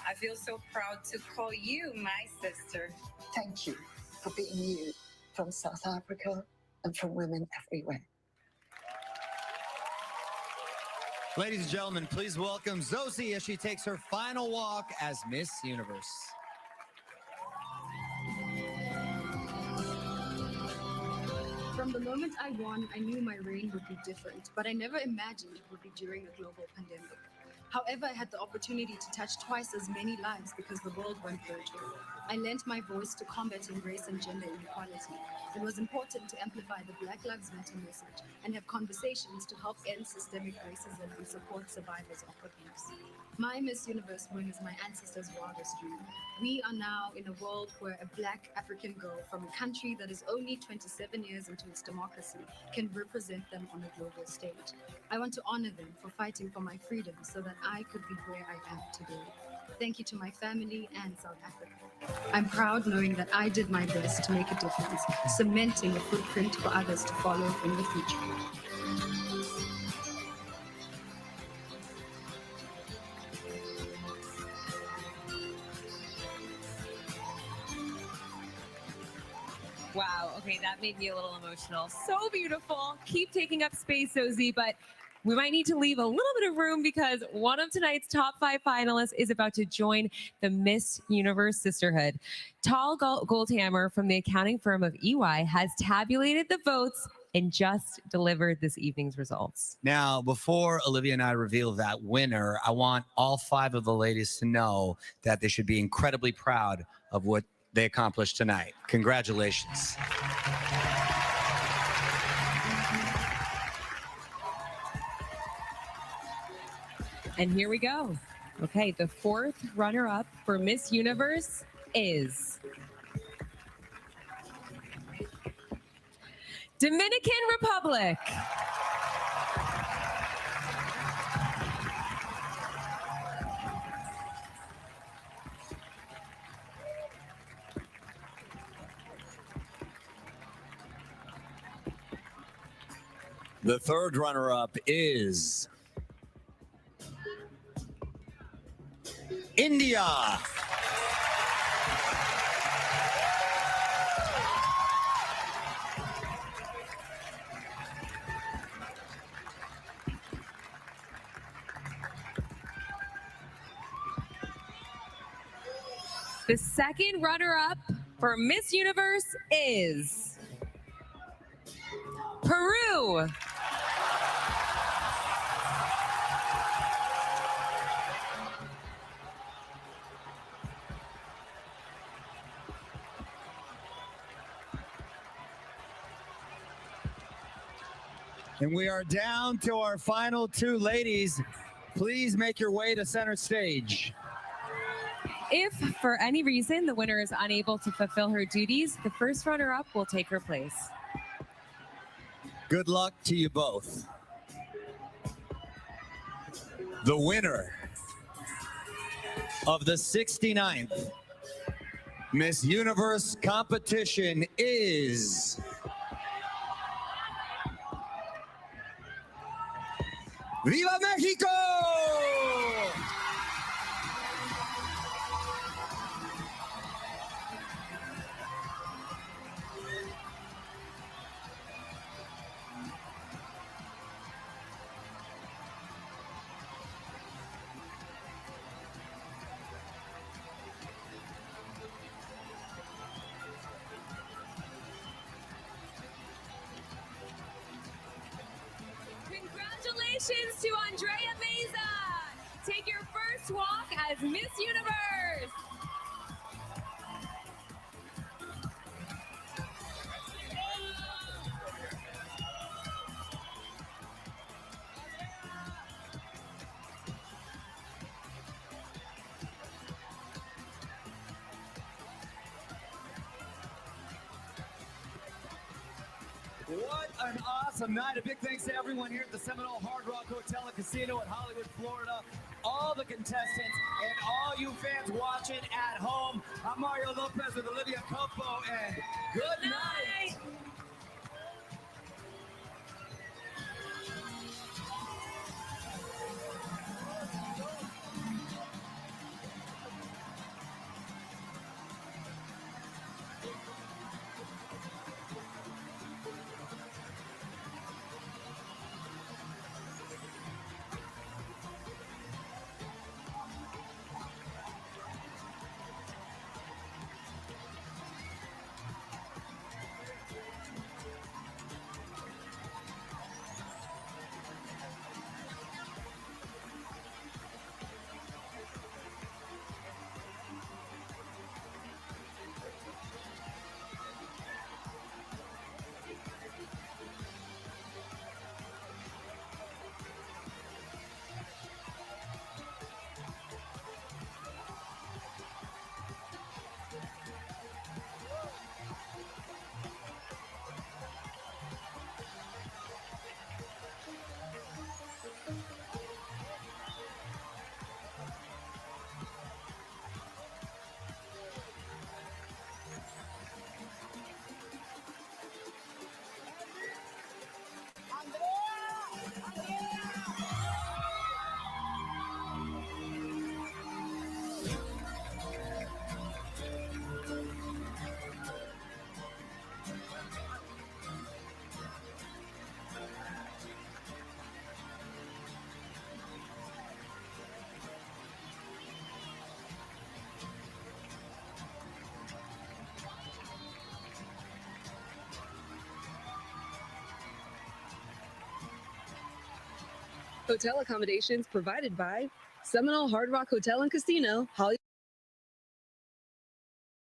I feel so proud to call you my sister.
Thank you for being you from South Africa and from women everywhere.
Ladies and gentlemen, please welcome Zosie as she takes her final walk as Miss Universe.
From the moment I won, I knew my reign would be different, but I never imagined it would be during a global pandemic. However, I had the opportunity to touch twice as many lives because the world went virtual. I lent my voice to combating race and gender inequality. It was important to amplify the Black Lives Matter message and have conversations to help end systemic racism and support survivors of abuse. My Miss Universe win is my ancestors' wildest dream. We are now in a world where a Black African girl from a country that is only 27 years into its democracy can represent them on a global stage. I want to honor them for fighting for my freedom so that I could be where I am today. Thank you to my family and South Africa. I'm proud knowing that I did my best to make a difference, cementing a footprint for others to follow in the future.
Wow. Okay, that made me a little emotional. So beautiful. Keep taking up space, Zosie, but we might need to leave a little bit of room because one of tonight's top 5 finalists is about to join the Miss Universe Sisterhood. Tal Goldhammer from the accounting firm of EY has tabulated the votes and just delivered this evening's results.
Now, before Olivia and I reveal that winner, I want all 5 of the ladies to know that they should be incredibly proud of what they accomplished tonight. Congratulations.
And here we go. Okay, the 4th runner-up for Miss Universe is Dominican Republic.
The 3rd runner-up is India.
The 2nd runner-up for Miss Universe is Peru.
And we are down to our final 2 ladies. Please make your way to center stage.
If, for any reason, the winner is unable to fulfill her duties, the 1st runner-up will take her place.
Good luck to you both. The winner of the 69th Miss Universe competition is Viva Mexico!
Congratulations to Andrea Meza. Take your first walk as Miss Universe.
What an awesome night. A big thanks to everyone here at the Seminole Hard Rock Hotel and Casino in Hollywood, Florida. All the contestants and all you fans watching at home. I'm Mario Lopez with Olivia Copo, and good night.
Hotel accommodations provided by Seminole Hard Rock Hotel and Casino, Hollywood.